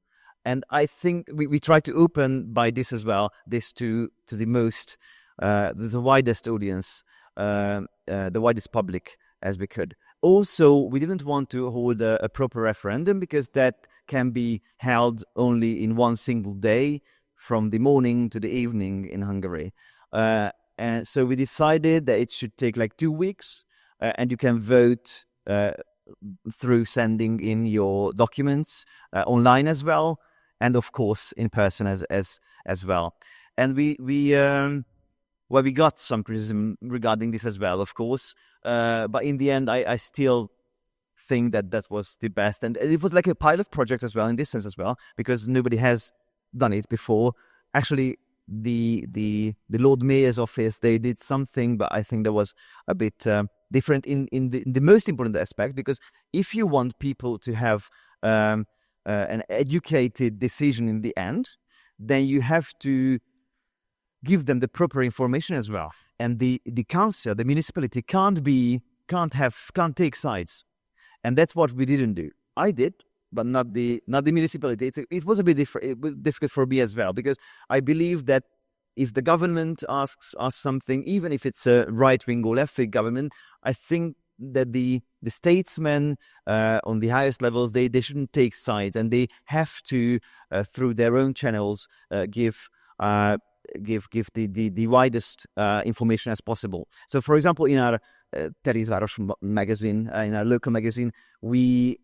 And I think we try to open by this as well, this to the most, the widest audience, the widest public as we could. Also, we didn't want to hold a proper referendum, because that can be held only in one single day, from the morning to the evening in Hungary. And so we decided that it should take 2 weeks, and you can vote through sending in your documents online as well, and of course in person as well. And we got some criticism regarding this as well, of course. But in the end, I still think that was the best. And it was like a pilot project as well, in this sense as well, because nobody has done it before. Actually, the Lord Mayor's office, they did something, but I think that was a bit different in the most important aspect, because if you want people to have an educated decision in the end, then you have to give them the proper information as well. And the council, the municipality can't take sides. And that's what we didn't do. I did, but not the municipality. It was a bit difficult for me as well, because I believe that if the government asks us something, even if it's a right-wing or left-wing government, I think that the statesmen on the highest levels, they shouldn't take sides, and they have to, through their own channels, give the widest information as possible. So, for example, in our Terézváros magazine, in our local magazine, we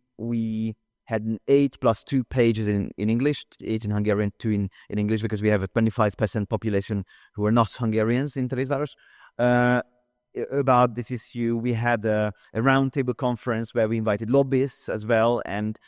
had an 8 + 2 pages in English, 8 in Hungarian, 2 in English, because we have a 25% population who are not Hungarians in Terézváros. About this issue, we had a roundtable conference where we invited lobbyists as well and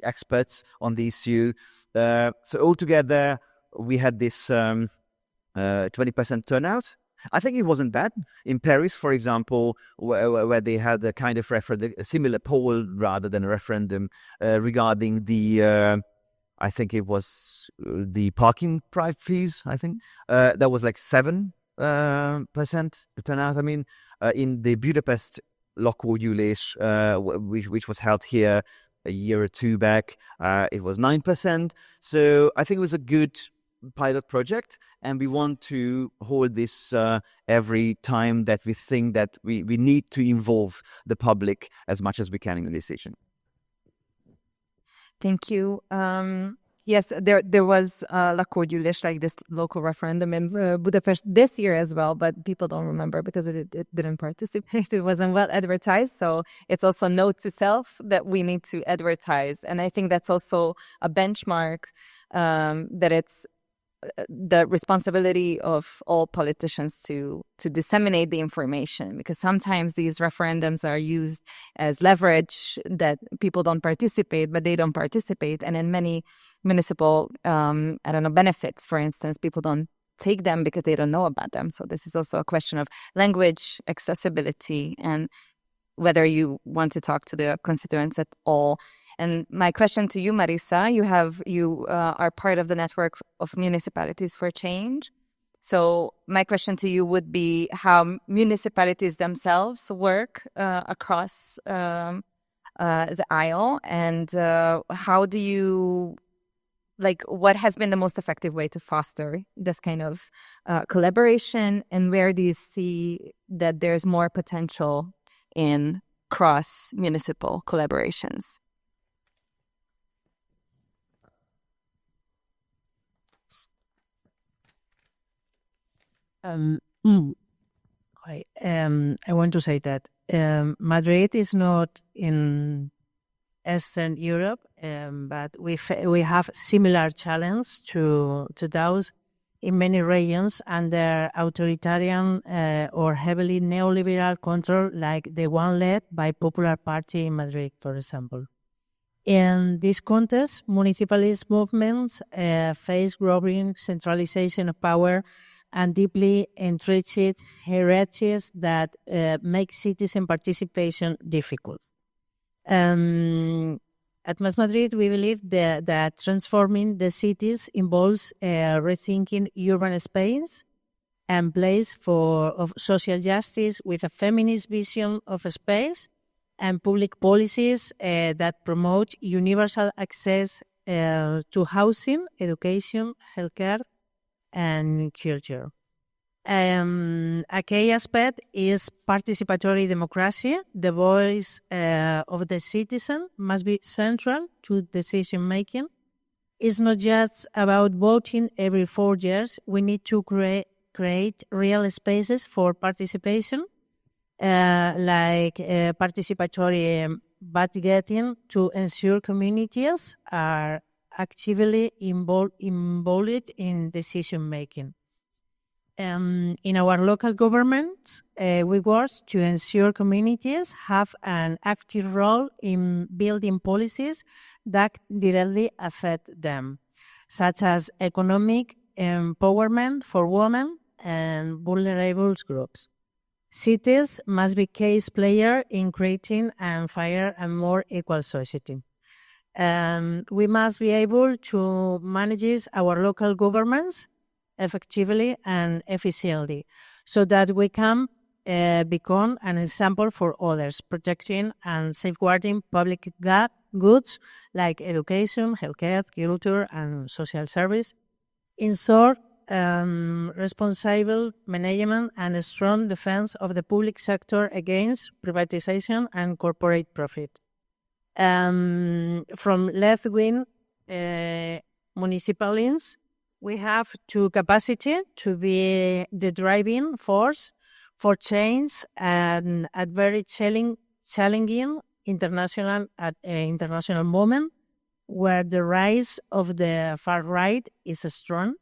experts on the issue. So altogether, we had this 20% turnout. I think it wasn't bad. In Paris, for example, where they had a kind of a similar poll rather than a referendum regarding the, I think it was the parking fees, I think. That was like 7% the turnout. I mean, in the Budapest lakógyűlés, which was held here a year or two back, it was 9%. So I think it was a good pilot project, and we want to hold this every time that we think that we need to involve the public as much as we can in the decision. Thank you. Yes, there was lakógyűlés, like this local referendum in Budapest this year as well, but people don't remember because it didn't participate. It wasn't well advertised. So it's also a note to self that we need to advertise. And I think that's also a benchmark, that it's the responsibility of all politicians to disseminate the information, because sometimes these referendums are used as leverage that people don't participate, but they don't participate. And in many municipal, benefits, for instance, people don't take them because they don't know about them. So this is also a question of language, accessibility, and whether you want to talk to the constituents at all. And my question to you, Marisa, you are part of the network of municipalities for change. So my question to you would be how municipalities themselves work across the aisle, and how do you, what has been the most effective way to foster this kind of collaboration, and where do you see that there's more potential in cross-municipal collaborations? I want to say that Madrid is not in Eastern Europe, but we have similar challenge to those in many regions under authoritarian or heavily neoliberal control, like the one led by Popular Party in Madrid, for example. In this context, municipalist movements face growing centralization of power and deeply entrenched hierarchies that make citizen participation difficult. At Más Madrid, we believe that transforming the cities involves rethinking urban space and place of social justice with a feminist vision of space and public policies that promote universal access to housing, education, healthcare, and culture. A key aspect is participatory democracy. The voice of the citizen must be central to decision making. It's not just about voting every 4 years. We need to create real spaces for participation, like participatory budgeting, to ensure communities are actively involved in decision making. In our local governments, we work to ensure communities have an active role in building policies that directly affect them, such as economic empowerment for women and vulnerable groups. Cities must be key players in creating and fostering a more equal society. We must be able to manage our local governments effectively and efficiently, so that we can become an example for others, protecting and safeguarding public goods like education, healthcare, culture, and social service. In short, responsible management and a strong defense of the public sector against privatization and corporate profit. From left-wing municipalities, we have the capacity to be the driving force for change and at very challenging international moment where the rise of the far right is strong.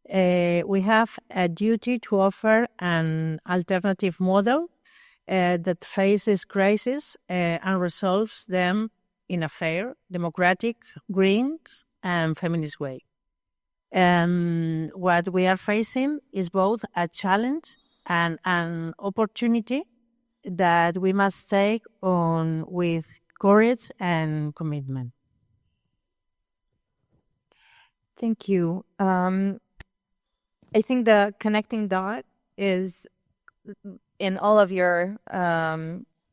We have a duty to offer an alternative model that faces crises and resolves them in a fair, democratic, green, and feminist way. What we are facing is both a challenge and an opportunity that we must take on with courage and commitment. Thank you. I think the connecting dot is in all of your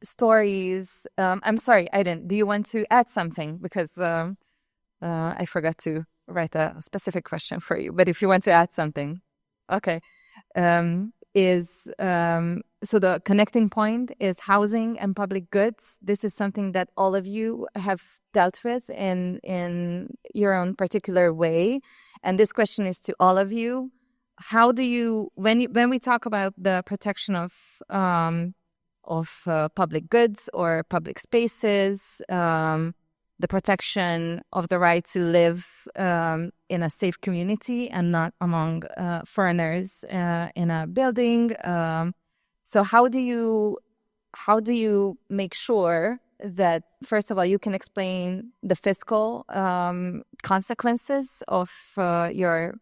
stories. I'm sorry, Aiden, do you want to add something? Because I forgot to write a specific question for you. But if you want to add something, okay. So the connecting point is housing and public goods. This is something that all of you have dealt with in your own particular way. And this question is to all of you. How do you, when we talk about the protection of public goods or public spaces, the protection of the right to live in a safe community and not among foreigners in a building. So how do you make sure that, first of all, you can explain the fiscal consequences of your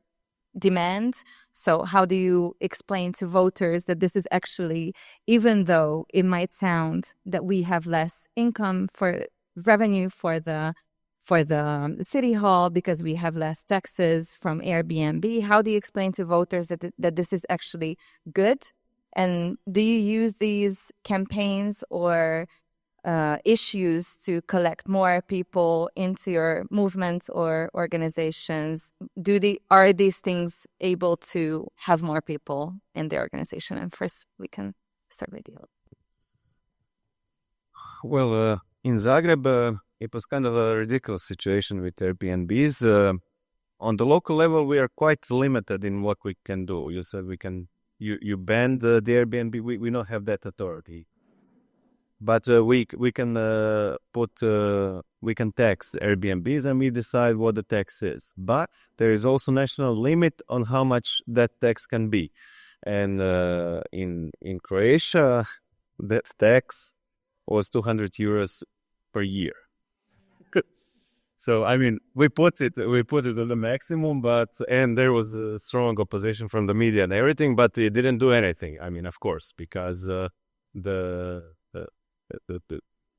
demand? So how do you explain to voters that this is actually, even though it might sound that we have less income for revenue for the city hall because we have less taxes from Airbnb, how do you explain to voters that this is actually good? And do you use these campaigns or issues to collect more people into your movements or organizations? Are these things able to have more people in the organization? And first, we can start with you. Well, in Zagreb, it was kind of a ridiculous situation with Airbnbs. On the local level, we are quite limited in what we can do. You said you banned the Airbnb. We don't have that authority. But we can we can tax Airbnbs and we decide what the tax is. But there is also national limit on how much that tax can be. And in Croatia, that tax was 200 euros per year. So I mean, we put it at the maximum, and there was a strong opposition from the media and everything, but it didn't do anything. I mean, of course, because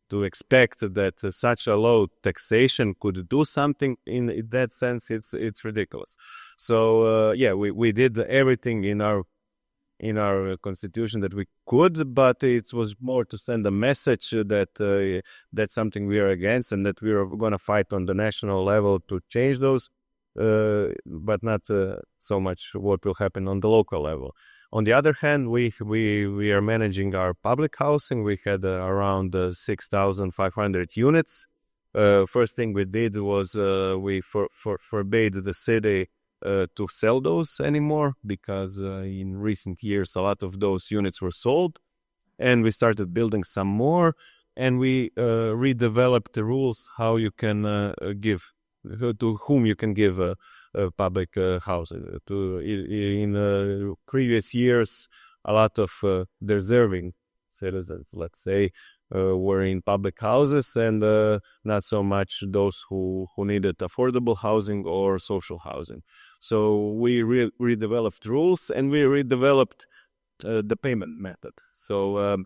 to expect that such a low taxation could do something in that sense, it's ridiculous. So we did everything in our constitution that we could, but it was more to send a message that that's something we are against and that we are going to fight on the national level to change those, but not so much what will happen on the local level. On the other hand, we are managing our public housing. We had around 6,500 units. First thing we did was we forbade the city to sell those anymore, because in recent years a lot of those units were sold, and we started building some more, and we redeveloped the rules how you can give, to whom you can give public housing. In previous years, a lot of deserving citizens, let's say, were in public houses, and not so much those who needed affordable housing or social housing. So we redeveloped rules, and we redeveloped the payment method. So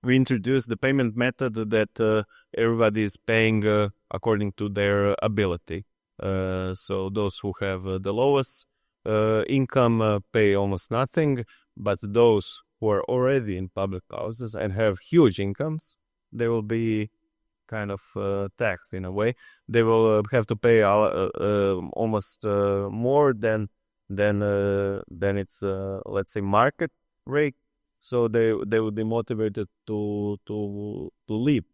we introduced the payment method that everybody is paying according to their ability. So those who have the lowest income pay almost nothing, but those who are already in public houses and have huge incomes, they will be kind of taxed in a way. They will have to pay almost more than its let's say market rate. So they would be motivated to leave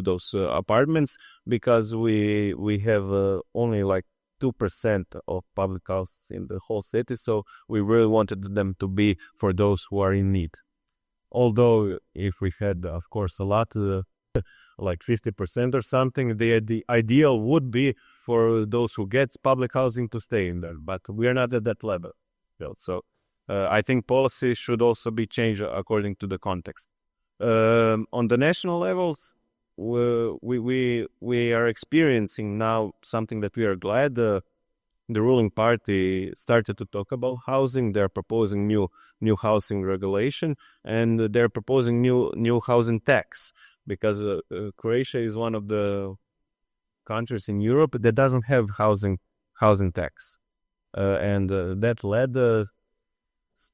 those apartments, because we have only like 2% of public houses in the whole city. So we really wanted them to be for those who are in need. although if we had, of course, a lot, like 50% or something, the ideal would be for those who get public housing to stay in there. But we are not at that level. So I think policy should also be changed according to the context. On the national levels, we are experiencing now something that we are glad. The ruling party started to talk about housing. They're proposing new housing regulation, and they're proposing new housing tax, because Croatia is one of the countries in Europe that doesn't have housing tax, and that led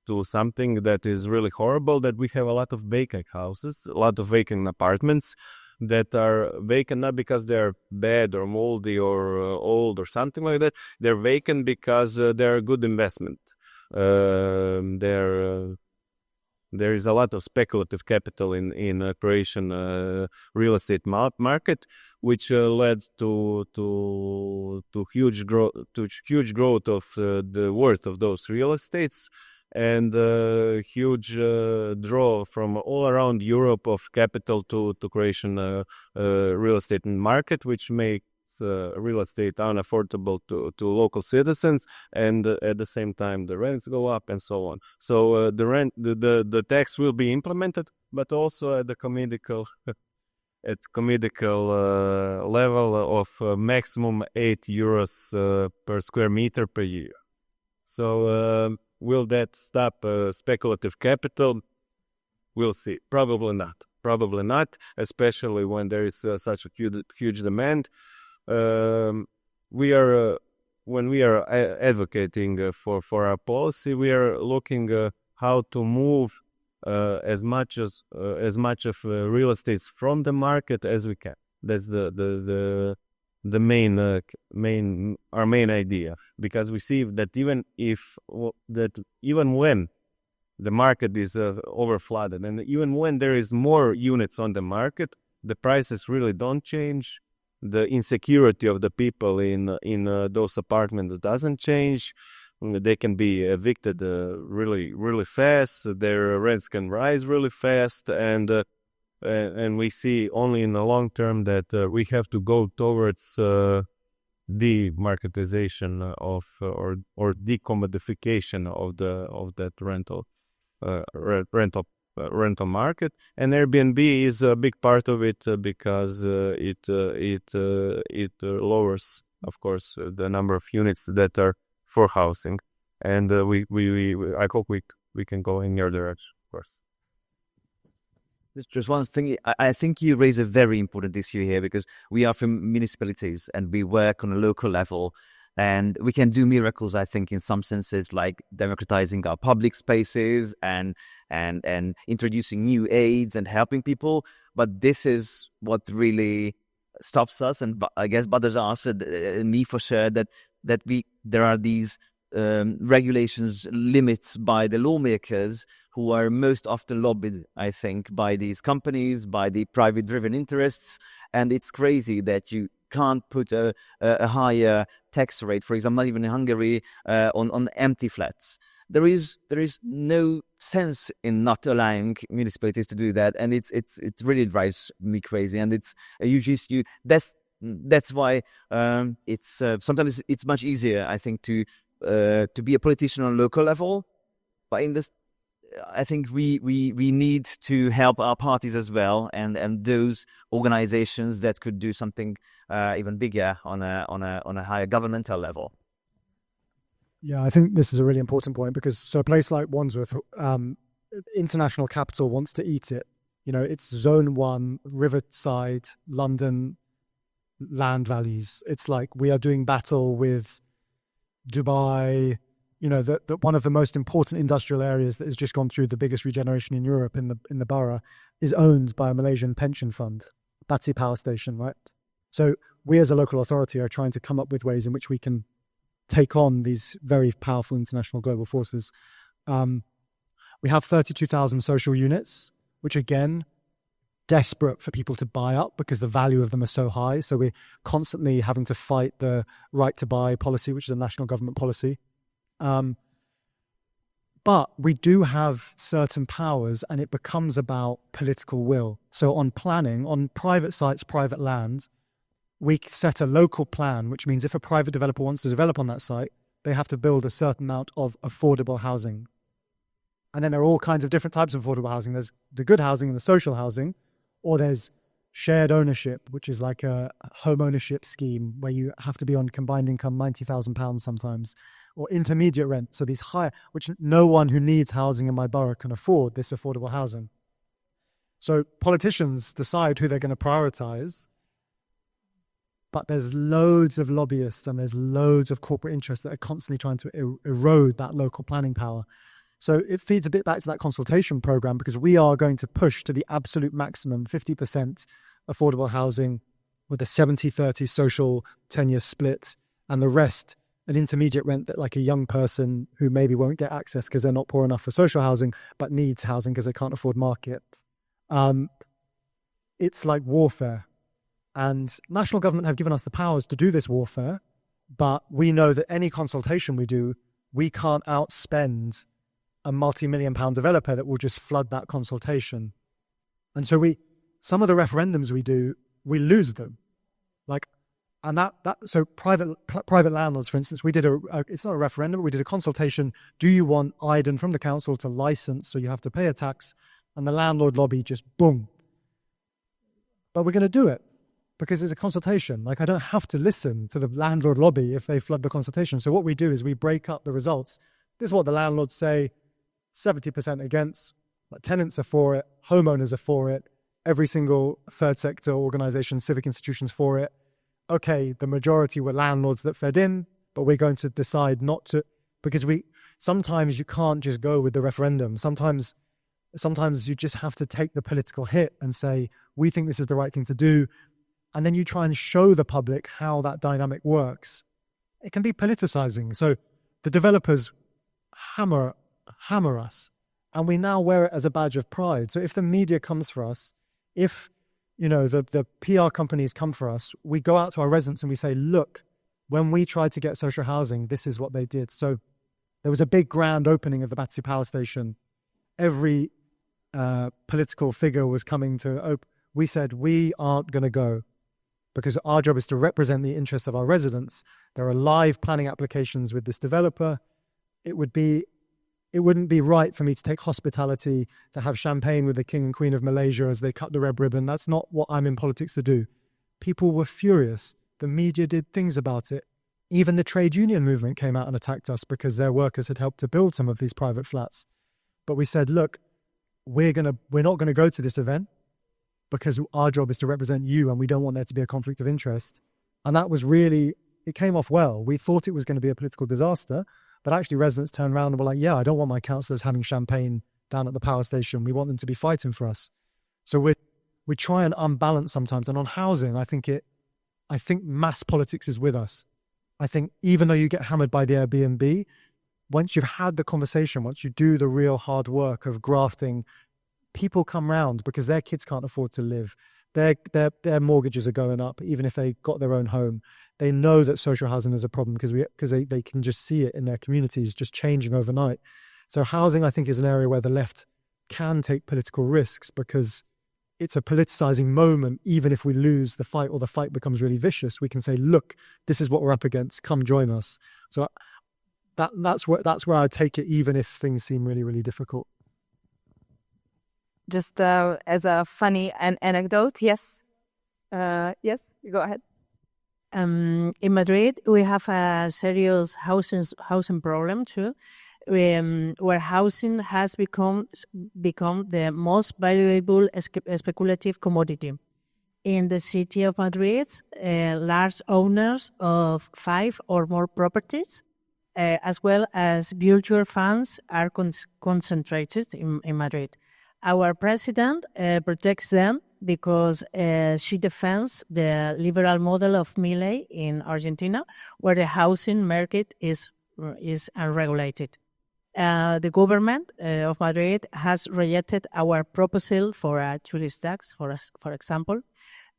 to something that is really horrible, that we have a lot of vacant houses, a lot of vacant apartments that are vacant not because they're bad or moldy or old or something like that. They're vacant because they're a good investment. There is a lot of speculative capital in Croatian real estate market, which led to huge growth of the worth of those real estates, and huge draw from all around Europe of capital to Croatian real estate market, which makes real estate unaffordable to local citizens, and at the same time the rents go up and so on. So the tax will be implemented, but also at the comedical level of maximum €8 per square meter per year. So will that stop speculative capital? We'll see. Probably not, especially when there is such a huge demand. When we are advocating for our policy, we are looking how to move as much of real estate from the market as we can. That's the main idea, because we see that even when the market is overflooded, and even when there is more units on the market, the prices really don't change. The insecurity of the people in those apartments doesn't change. They can be evicted really fast. Their rents can rise really fast, and we see only in the long term that we have to go towards demarketization of or decommodification of that rental market, and Airbnb is a big part of it because it lowers, of course, the number of units that are for housing, and I hope we can go in your direction, of course. Just one thing, I think you raise a very important issue here, because we are from municipalities and we work on a local level, and we can do miracles, I think, in some senses, like democratizing our public spaces and introducing new aids and helping people. But this is what really stops us, and I guess bothers us, and me for sure, that there are these regulations, limits by the lawmakers, who are most often lobbied, I think, by these companies, by the private-driven interests. And it's crazy that you can't put a higher tax rate, for example, not even in Hungary, on empty flats. There is no sense in not allowing municipalities to do that, and it really drives me crazy, and it's a huge issue. That's why it's sometimes it's much easier, I think, to be a politician on a local level, but in this, I think we need to help our parties as well, and those organizations that could do something even bigger on a higher governmental level. Yeah, I think this is a really important point, because a place like Wandsworth, international capital wants to eat it. You know, it's Zone 1, Riverside, London land values. It's like we are doing battle with Dubai. You know, that one of the most important industrial areas that has just gone through the biggest regeneration in Europe in the borough is owned by a Malaysian pension fund, Batsi Power Station, right? So we as a local authority are trying to come up with ways in which we can take on these very powerful international global forces. We have 32,000 social units, which again, desperate for people to buy up because the value of them is so high. So we're constantly having to fight the right to buy policy, which is a national government policy. But we do have certain powers, and it becomes about political will. So on planning, on private sites, private lands, we set a local plan, which means if a private developer wants to develop on that site, they have to build a certain amount of affordable housing. And then there are all kinds of different types of affordable housing. There's the good housing and the social housing, or there's shared ownership, which is like a home ownership scheme where you have to be on combined income £90,000 sometimes, or intermediate rent. So these higher, which no one who needs housing in my borough can afford this affordable housing. So politicians decide who they're going to prioritize, but there's loads of lobbyists and there's loads of corporate interests that are constantly trying to erode that local planning power. So it feeds a bit back to that consultation program, because we are going to push to the absolute maximum 50% affordable housing with a 70-30 social tenure split, and the rest an intermediate rent that like a young person who maybe won't get access because they're not poor enough for social housing, but needs housing because they can't afford market. It's like warfare. And national government have given us the powers to do this warfare, but we know that any consultation we do, we can't outspend a multi-million-pound developer that will just flood that consultation. And so some of the referendums we do, we lose them. So private landlords, for instance, we did it's not a referendum, but we did a consultation. Do you want Iden from the council to license so you have to pay a tax? And the landlord lobby just boom. But we're going to do it because it's a consultation. Like, I don't have to listen to the landlord lobby if they flood the consultation. So what we do is we break up the results. This is what the landlords say, 70% against, like tenants are for it, homeowners are for it, every single third sector organization, civic institutions for it. Okay, the majority were landlords that fed in, but we're going to decide not to, because sometimes you can't just go with the referendum. Sometimes you just have to take the political hit and say, we think this is the right thing to do. And then you try and show the public how that dynamic works. It can be politicizing. So the developers hammer us, and we now wear it as a badge of pride. So if the media comes for us, if the PR companies come for us, we go out to our residents and we say, look, when we tried to get social housing, this is what they did. So there was a big grand opening of the Battersea Power Station. Every political figure was coming to open. We said, we aren't going to go because our job is to represent the interests of our residents. There are live planning applications with this developer. It wouldn't be right for me to take hospitality, to have champagne with the King and Queen of Malaysia as they cut the red ribbon. That's not what I'm in politics to do. People were furious. The media did things about it. Even the trade union movement came out and attacked us because their workers had helped to build some of these private flats. But we said, look, we're not going to go to this event because our job is to represent you and we don't want there to be a conflict of interest. And that was it came off well. We thought it was going to be a political disaster, but actually residents turned around and were like, yeah, I don't want my councillors having champagne down at the power station. We want them to be fighting for us. So we try and unbalance sometimes. And on housing, I think mass politics is with us. I think even though you get hammered by the Airbnb, once you've had the conversation, once you do the real hard work of grafting, people come round because their kids can't afford to live. Their mortgages are going up, even if they got their own home. They know that social housing is a problem because they can just see it in their communities just changing overnight. So housing, I think, is an area where the left can take political risks because it's a politicizing moment. Even if we lose the fight or the fight becomes really vicious, we can say, look, this is what we're up against. Come join us. So that's where I take it, even if things seem really, really difficult. Just as a funny anecdote, yes. Yes, you go ahead. In Madrid, we have a serious housing problem too, where housing has become the most valuable speculative commodity. In the city of Madrid, large owners of 5 or more properties, as well as mutual funds, are concentrated in Madrid. Our president protects them because she defends the liberal model of Milei in Argentina, where the housing market is unregulated. The government of Madrid has rejected our proposal for a tourist tax, for example.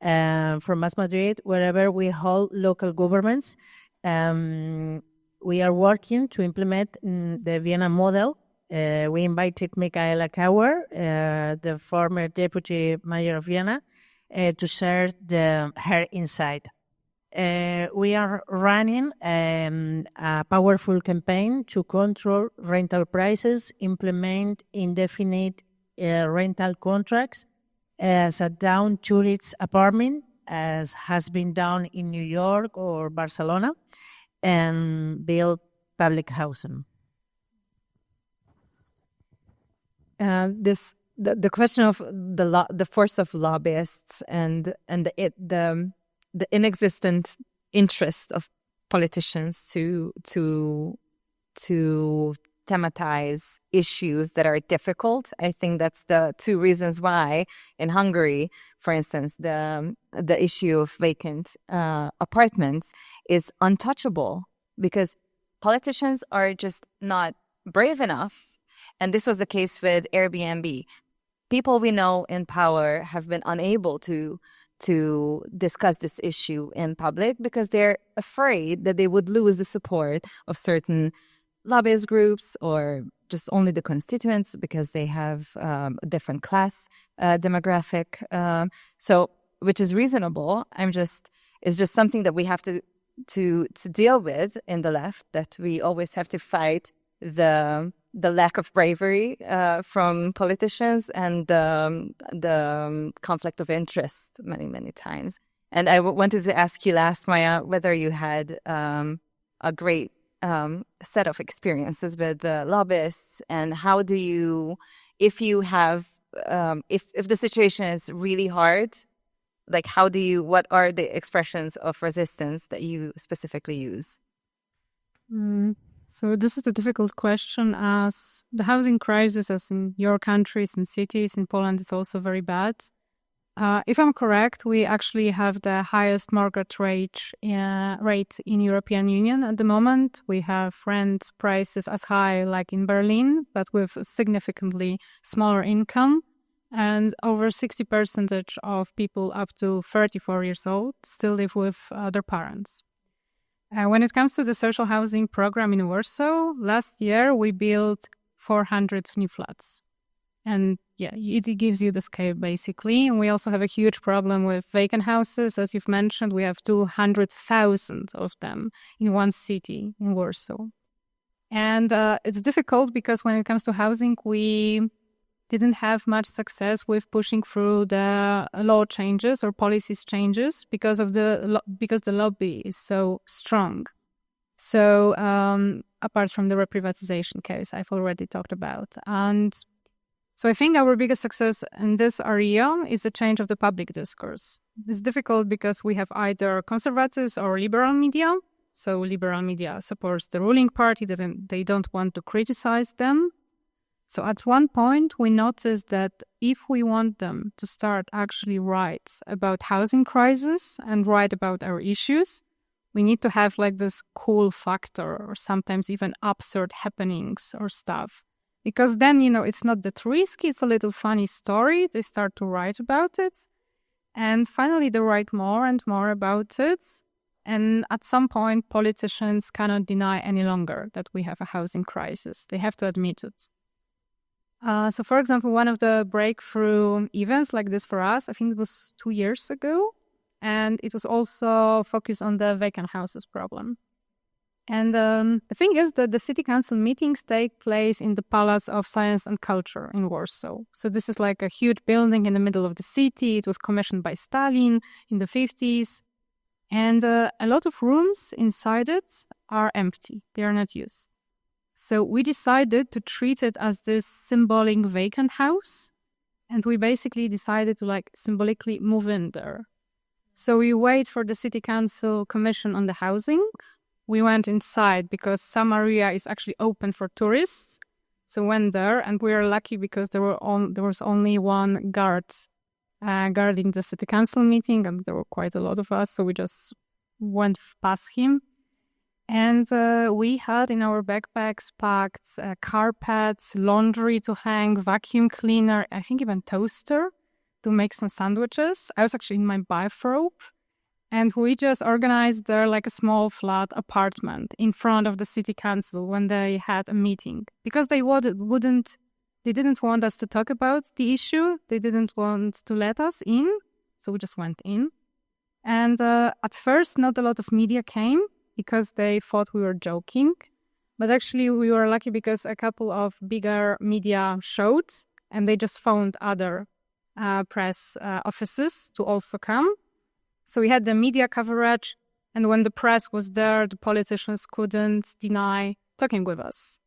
From Más Madrid, wherever we hold local governments, we are working to implement the Vienna model We invited Michaela Kauer, the former deputy mayor of Vienna, to share her insight. We are running a powerful campaign to control rental prices, implement indefinite rental contracts, shut down tourist apartment, as has been done in New York or Barcelona, and build public housing. The question of the force of lobbyists and the inexistent interest of politicians to thematize issues that are difficult. I think that's the two reasons why in Hungary, for instance, the issue of vacant apartments is untouchable because politicians are just not brave enough. And this was the case with Airbnb. People we know in power have been unable to discuss this issue in public because they're afraid that they would lose the support of certain lobbyist groups or just only the constituents because they have a different class demographic. So, which is reasonable. It's just something that we have to deal with in the left, that we always have to fight the lack of bravery from politicians and the conflict of interest many, many times. And I wanted to ask you last, Maya, whether you had a great set of experiences with the lobbyists, and how do you, if you have, if the situation is really hard, like what are the expressions of resistance that you specifically use? So this is a difficult question, as the housing crisis, as in your countries and cities, in Poland, is also very bad. If I'm correct, we actually have the highest mortgage rate in European Union at the moment. We have rent prices as high like in Berlin, but with a significantly smaller income. And over 60% of people up to 34 years old still live with their parents. When it comes to the social housing program in Warsaw, last year we built 400 new flats. And yeah, it gives you the scale basically. And we also have a huge problem with vacant houses. As you've mentioned, we have 200,000 of them in one city, in Warsaw. And it's difficult because when it comes to housing, we didn't have much success with pushing through the law changes or policies changes because the lobby is so strong. So apart from the reprivatization case I've already talked about. And so I think our biggest success in this area is the change of the public discourse. It's difficult because we have either conservatives or liberal media. So liberal media supports the ruling party, they don't want to criticize them. So at one point, we noticed that if we want them to start actually write about housing crisis and write about our issues, we need to have like this cool factor or sometimes even absurd happenings or stuff. Because then, it's not that risky, it's a little funny story. They start to write about it. And finally, they write more and more about it. And at some point, politicians cannot deny any longer that we have a housing crisis. They have to admit it. So, for example, one of the breakthrough events like this for us, I think it was 2 years ago, and it was also focused on the vacant houses problem. And the thing is that the city council meetings take place in the Palace of Science and Culture in Warsaw. So this is like a huge building in the middle of the city. It was commissioned by Stalin in the 50s. And a lot of rooms inside it are empty. They are not used. So we decided to treat it as this symbolic vacant house. And we basically decided to symbolically move in there. So we wait for the city council commission on the housing. We went inside because some area is actually open for tourists. So went there, and we were lucky because there was only one guard guarding the city council meeting, and there were quite a lot of us. So we just went past him. And we had in our backpacks packed carpets, laundry to hang, vacuum cleaner, I think even toaster to make some sandwiches. I was actually in my bathrobe. And we just organized there like a small flat apartment in front of the city council when they had a meeting. Because they didn't want us to talk about the issue. They didn't want to let us in. So we just went in. And at first, not a lot of media came because they thought we were joking. But actually, we were lucky because a couple of bigger media showed, and they just found other press offices to also come. So we had the media coverage, and when the press was there, the politicians couldn't deny talking with us.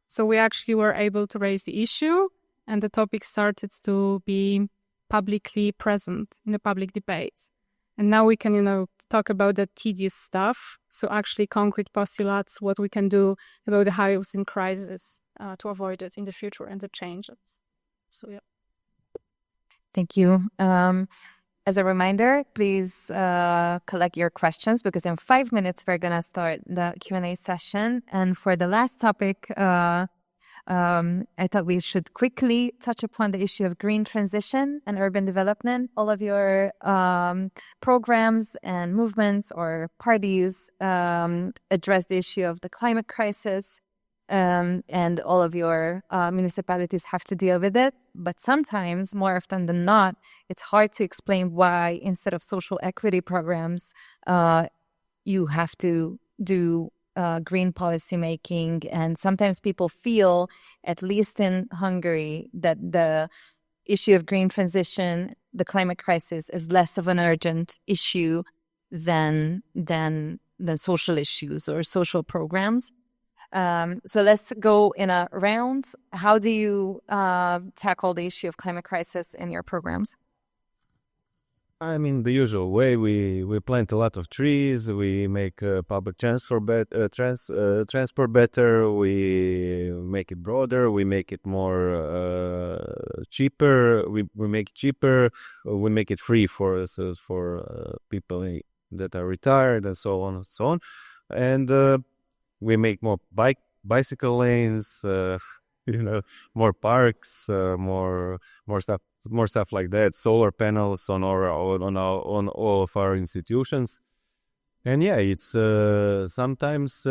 So we actually were able to raise the issue, and the topic started to be publicly present in the public debate. And now we can, talk about the tedious stuff. So actually concrete postulates, what we can do about the housing crisis to avoid it in the future and to change it. So, yeah. Thank you. As a reminder, please collect your questions because in 5 minutes we're going to start the Q&A session. And for the last topic, I thought we should quickly touch upon the issue of green transition and urban development. All of your programs and movements or parties address the issue of the climate crisis, and all of your municipalities have to deal with it. But sometimes, more often than not, it's hard to explain why instead of social equity programs, you have to do green policy making. And sometimes people feel, at least in Hungary, that the issue of green transition, the climate crisis, is less of an urgent issue than social issues or social programs. So let's go in a round. How do you tackle the issue of climate crisis in your programs? I mean, the usual way. We plant a lot of trees. We make public transport better. We make it broader. We make it more cheaper. We make it cheaper. We make it free for people that are retired and so on and so on. And we make more bicycle lanes. More parks, more stuff like that. Solar panels on all of our institutions, and yeah, it's sometimes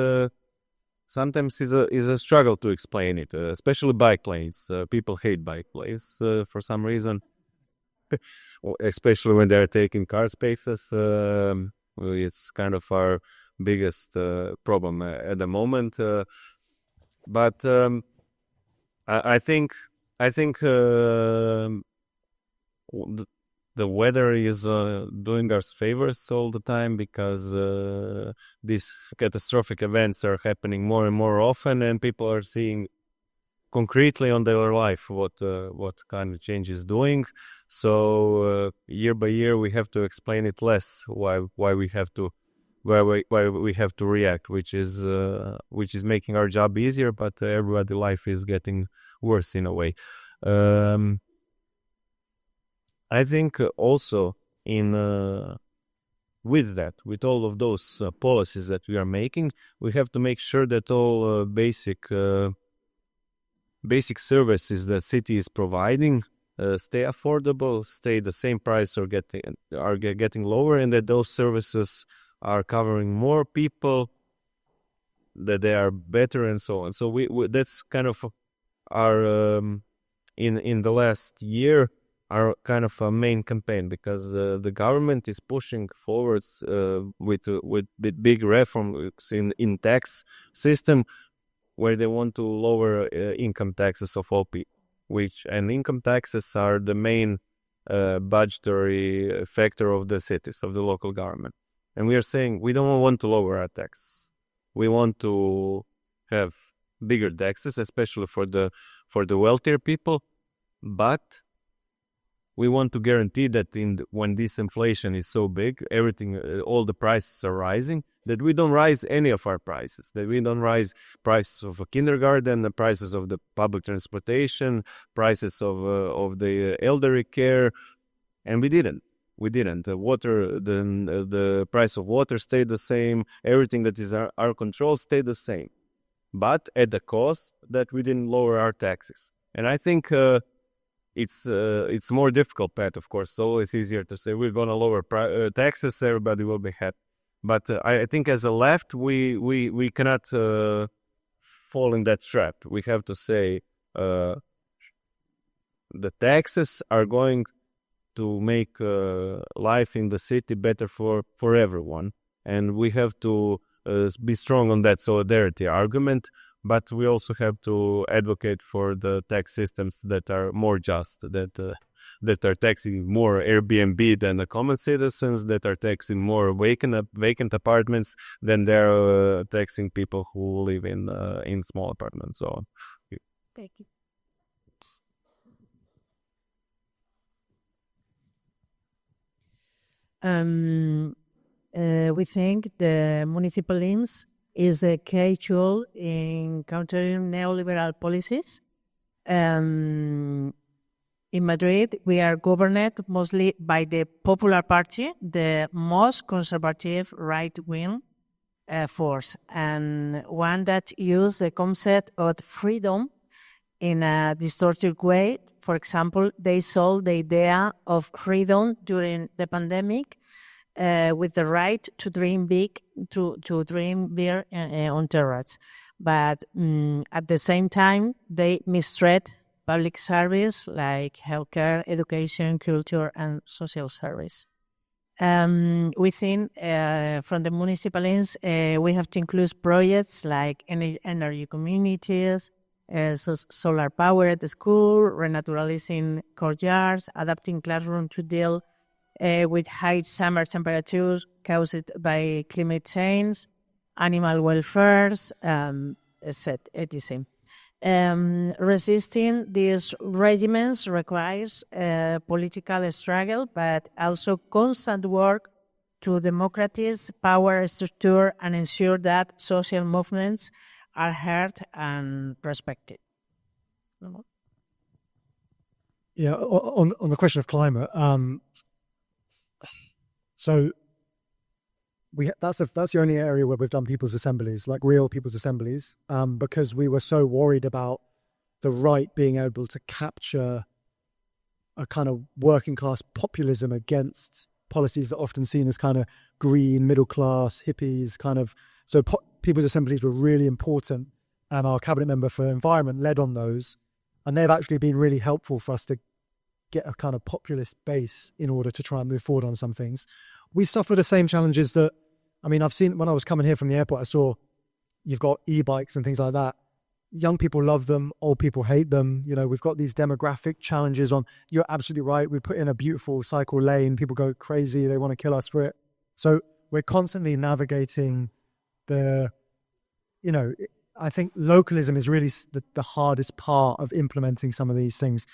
is a struggle to explain it, especially bike lanes. People hate bike lanes for some reason, especially when they're taking car spaces. It's kind of our biggest problem at the moment, but. I think the weather is doing us favors all the time because these catastrophic events are happening more and more often, and people are seeing concretely on their life what kind of change is doing. So year by year we have to explain it less why we have to react, which is making our job easier, but everybody's life is getting worse in a way. I think also with all of those policies that we are making, we have to make sure that all basic services that city is providing stay affordable, stay the same price, or are getting lower, and that those services are covering more people, that they are better, and so on. So we that's kind of our in the last year our kind of a main campaign, because the government is pushing forwards with big reforms in tax system, where they want to lower income taxes of all people, and income taxes are the main budgetary factor of the cities, of the local government. And we are saying we don't want to lower our taxes. We want to have bigger taxes, especially for the wealthier people. But we want to guarantee that when this inflation is so big, all the prices are rising, that we don't rise any of our prices, that we don't rise prices of a kindergarten, the prices of the public transportation, prices of the elderly care, and we didn't. The water, the price of water stayed the same. Everything that is our control stayed the same, but at the cost that we didn't lower our taxes. And I think it's more difficult path, of course. So it's easier to say we're going to lower taxes, everybody will be happy. But I think as a left, we cannot fall in that trap. We have to say the taxes are going to make life in the city better for everyone. And we have to be strong on that solidarity argument. But we also have to advocate for the tax systems that are more just, that are taxing more Airbnb than the common citizens, that are taxing more vacant apartments than they're taxing people who live in small apartments. So, Thank you. We think the municipalism is a key tool in countering neoliberal policies. In Madrid, we are governed mostly by the Popular Party, the most conservative right-wing force, and one that uses the concept of freedom in a distorted way. For example, they sold the idea of freedom during the pandemic with the right to dream big, to dream beer on terrace. But at the same time, they mistreat public service like healthcare, education, culture, and social service. We think from the municipalities, we have to include projects like energy communities, solar power at the school, renaturalizing courtyards, adapting classroom to deal with high summer temperatures caused by climate change, animal welfare, etc. Resisting these regimens requires political struggle, but also constant work to democratize power structure and ensure that social movements are heard and respected. Yeah, on the question of climate, so that's the only area where we've done people's assemblies, like real people's assemblies, because we were so worried about the right being able to capture a kind of working class populism against policies that are often seen as kind of green, middle class, hippies, kind of. So people's assemblies were really important, and our cabinet member for environment led on those, and they've actually been really helpful for us to get a kind of populist base in order to try and move forward on some things. We suffer the same challenges that, I mean, I've seen when I was coming here from the airport, I saw you've got e-bikes and things like that. Young people love them, old people hate them. You know, we've got these demographic challenges on, you're absolutely right, we put in a beautiful cycle lane, people go crazy, they want to kill us for it. So we're constantly navigating I think localism is really the hardest part of implementing some of these things.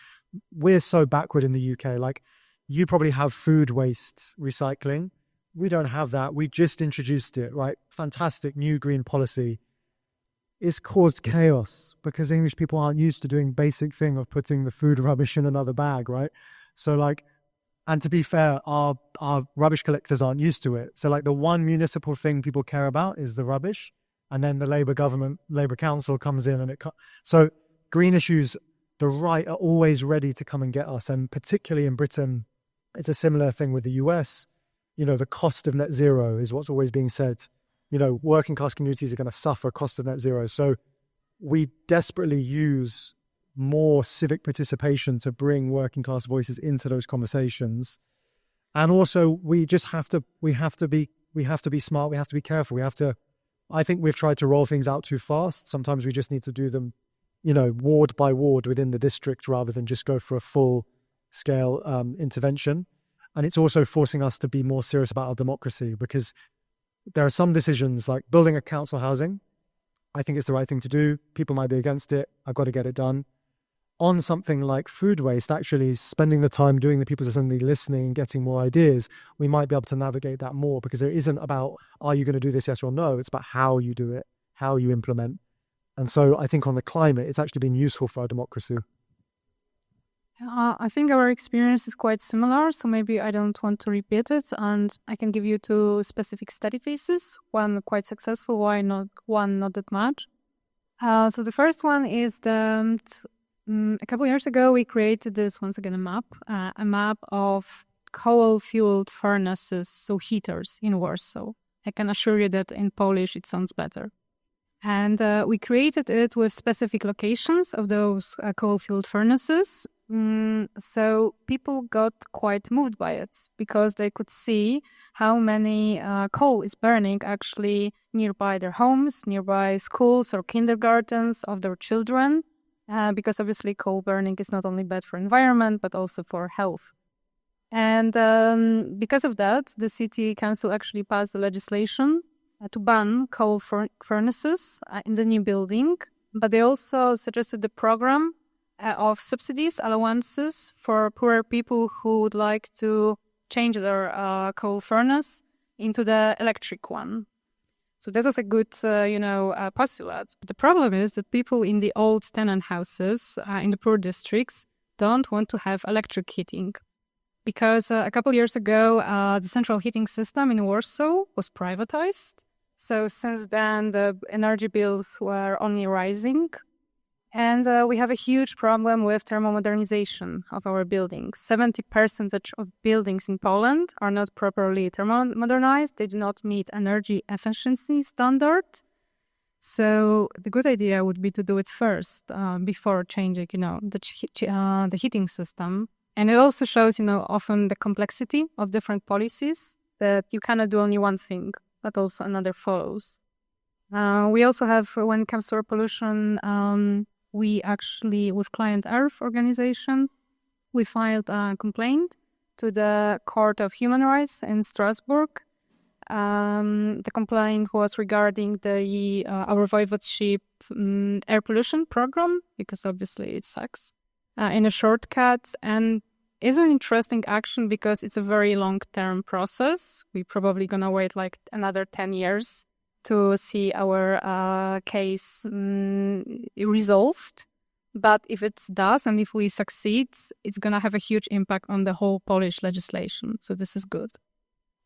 We're so backward in the UK. Like, you probably have food waste recycling. We don't have that. We just introduced it, right? Fantastic new green policy. It's caused chaos because English people aren't used to doing basic thing of putting the food rubbish in another bag, right? So like, and to be fair, our rubbish collectors aren't used to it. So like, the one municipal thing people care about is the rubbish, and then the Labour Council comes in and so green issues, the right are always ready to come and get us. And particularly in Britain, it's a similar thing with the US. You know, the cost of net zero is what's always being said. You know, working class communities are going to suffer cost of net zero. So we desperately use more civic participation to bring working class voices into those conversations. And also we just have to be smart. We have to be careful. I think we've tried to roll things out too fast. Sometimes we just need to do them, you know, ward by ward within the district rather than just go for a full scale intervention. And it's also forcing us to be more serious about our democracy, because there are some decisions like building a council housing. I think it's the right thing to do. People might be against it. I've got to get it done. On something like food waste, actually spending the time doing the people's assembly, listening, getting more ideas, we might be able to navigate that more, because it isn't about, are you going to do this, yes or no? It's about how you do it, how you implement. And so I think on the climate, it's actually been useful for our democracy. I think our experience is quite similar, so maybe I don't want to repeat it, and I can give you two specific study cases, one quite successful, one not that much. So the first one is the A couple years ago, we created this, once again, a map of coal-fueled furnaces, so heaters in Warsaw. I can assure you that in Polish it sounds better. And we created it with specific locations of those coal-fueled furnaces. So people got quite moved by it because they could see how many coal is burning actually nearby their homes, nearby schools or kindergartens of their children. Because obviously coal burning is not only bad for environment, but also for health. And because of that, the city council actually passed a legislation to ban coal furnaces in the new building. But they also suggested the program of subsidies, allowances for poorer people who would like to change their coal furnace into the electric one. So that was a good, postulate. But the problem is that people in the old tenant houses in the poor districts don't want to have electric heating. Because a couple years ago, the central heating system in Warsaw was privatized. So since then, the energy bills were only rising. And we have a huge problem with thermomodernization of our buildings. 70% of buildings in Poland are not properly thermomodernized. They do not meet energy efficiency standards. So the good idea would be to do it first before changing, the heating system. And it also shows, often the complexity of different policies, that you cannot do only one thing, but also another follows. We also have, when it comes to air pollution, we actually, with Client Earth organization, we filed a complaint to the Court of Human Rights in Strasbourg. The complaint was regarding our voivodeship air pollution program, because obviously it sucks. In a shortcut, and is an interesting action because it's a very long-term process. We're probably gonna wait like another 10 years to see our case resolved. But if it does, and if we succeed, it's gonna have a huge impact on the whole Polish legislation. So this is good.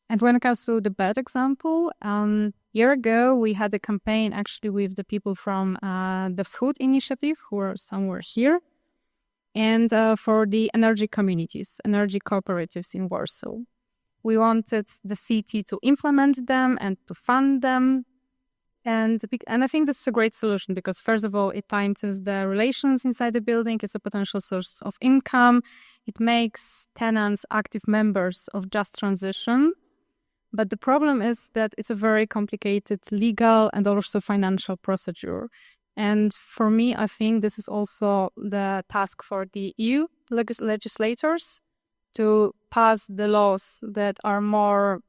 And when it comes to the bad example, a year ago, we had a campaign actually with the people from the Wschód initiative, who are somewhere here, and for the energy communities, energy cooperatives in Warsaw. We wanted the city to implement them and to fund them. And I think this is a great solution because, first of all, it tightens the relations inside the building. It's a potential source of income. It makes tenants active members of Just Transition. But the problem is that it's a very complicated legal and also financial procedure. And for me, I think this is also the task for the EU legislators to pass the laws that are more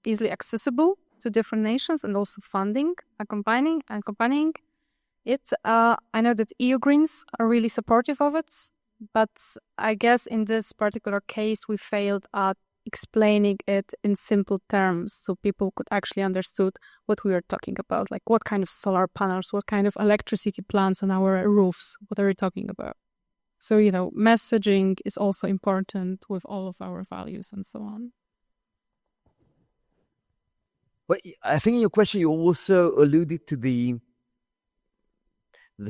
easily accessible to different nations and also funding, accompanying it. I know that EU Greens are really supportive of it, but I guess in this particular case, we failed at explaining it in simple terms so people could actually understood what we were talking about, like what kind of solar panels, what kind of electricity plants on our roofs, what are we talking about? So, messaging is also important with all of our values and so on. Well, I think in your question you also alluded to the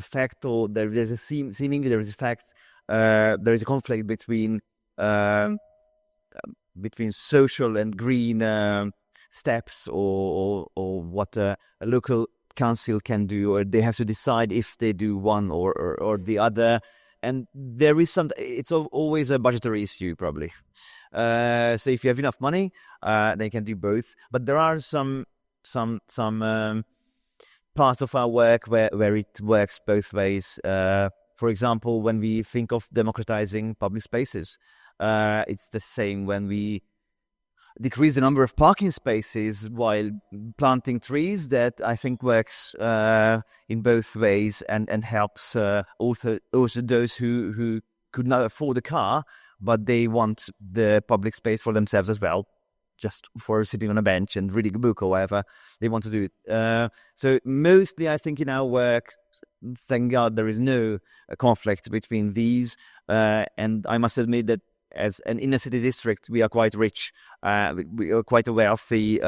fact, or there is a conflict between social and green steps, or what a local council can do, or they have to decide if they do one or the other. And there is it's always a budgetary issue, probably. So if you have enough money, they can do both. But there are some parts of our work where it works both ways. For example, when we think of democratizing public spaces, it's the same when we decrease the number of parking spaces while planting trees. That I think works in both ways and helps also those who could not afford a car, but they want the public space for themselves as well, just for sitting on a bench and reading a book or whatever they want to do it. So mostly I think in our work, thank God, there is no conflict between these. And I must admit that as an inner city district, we are quite rich. We are quite a wealthy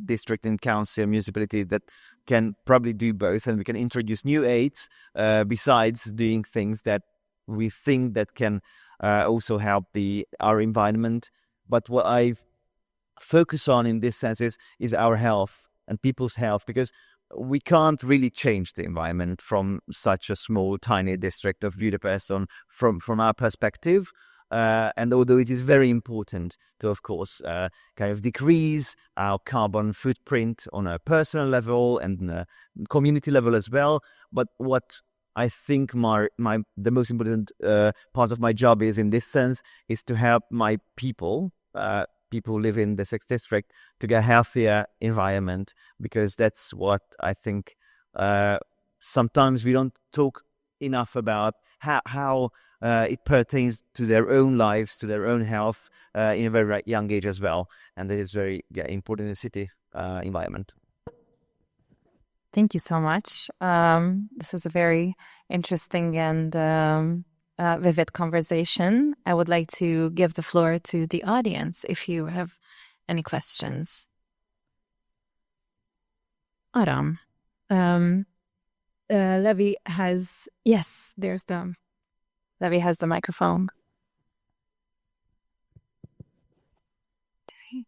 district and council, municipality that can probably do both. And we can introduce new aids besides doing things that we think that can also help our environment. But what I focus on in this sense is our health and people's health, because we can't really change the environment from such a small, tiny district of Budapest from our perspective. And although it is very important to, of course, kind of decrease our carbon footprint on a personal level and a community level as well, but what I think the most important part of my job is in this sense is to help my people who live in the 6th district to get a healthier environment, because that's what I think sometimes we don't talk enough about, how it pertains to their own lives, to their own health in a very young age as well. And that is very important in the city environment. Thank you so much. This is a very interesting and vivid conversation. I would like to give the floor to the audience if you have any questions. Aram. Levi has, yes, Levi has the microphone.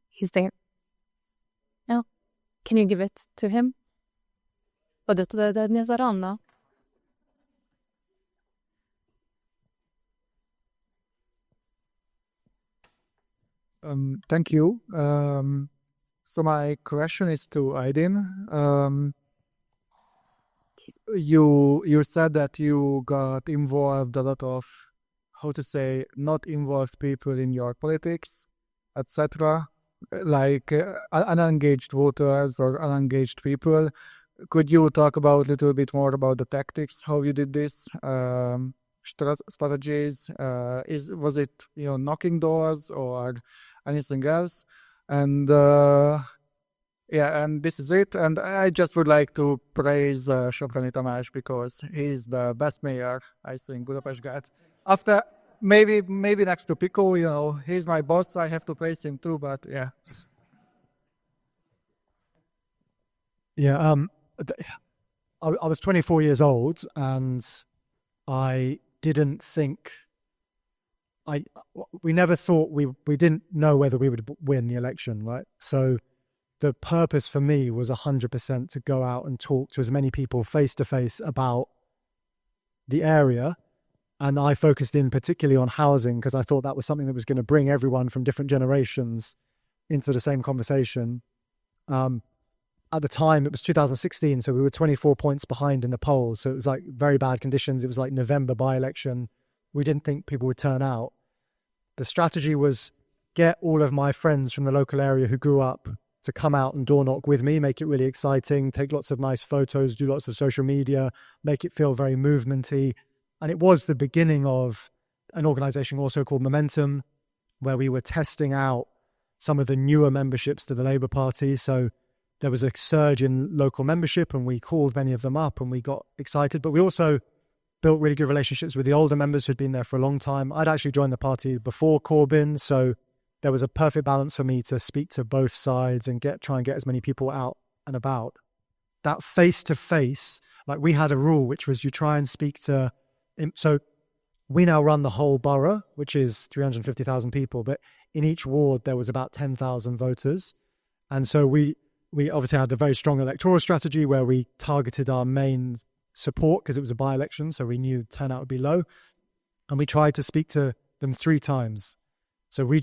He's there. No? Can you give it to him? Oda tudod adni az Aramnak? Thank you. So my question is to Aydin. You said that you got involved a lot of, not involved people in your politics, etc., like unengaged voters or unengaged people. Could you talk about a little bit more about the tactics, how you did this, strategies? Was it knocking doors or anything else? And and this is it. And I just would like to praise Soproni Tamás, because he's the best mayor I think Budapest got. After maybe next to Pico, he's my boss. I have to praise him too. But yeah. Yeah. I was 24 years old, and I didn't think. We never thought we didn't know whether we would win the election, right? So the purpose for me was 100% to go out and talk to as many people face to face about the area. And I focused in particularly on housing, because I thought that was something that was going to bring everyone from different generations into the same conversation. At the time, it was 2016, so we were 24 points behind in the polls. So it was like very bad conditions. It was like November by-election. We didn't think people would turn out. The strategy was get all of my friends from the local area who grew up to come out and door knock with me, make it really exciting, take lots of nice photos, do lots of social media, make it feel very movementy. And it was the beginning of an organization also called Momentum, where we were testing out some of the newer memberships to the Labour Party. So there was a surge in local membership, and we called many of them up and we got excited. But we also built really good relationships with the older members who'd been there for a long time. I'd actually joined the party before Corbyn, so there was a perfect balance for me to speak to both sides and try and get as many people out and about. That face-to-face, like we had a rule, which was you try and speak to... So we now run the whole borough, which is 350,000 people, but in each ward there was about 10,000 voters. And so we obviously had a very strong electoral strategy where we targeted our main support because it was a by-election, so we knew turnout would be low. And we tried to speak to them 3 times. So we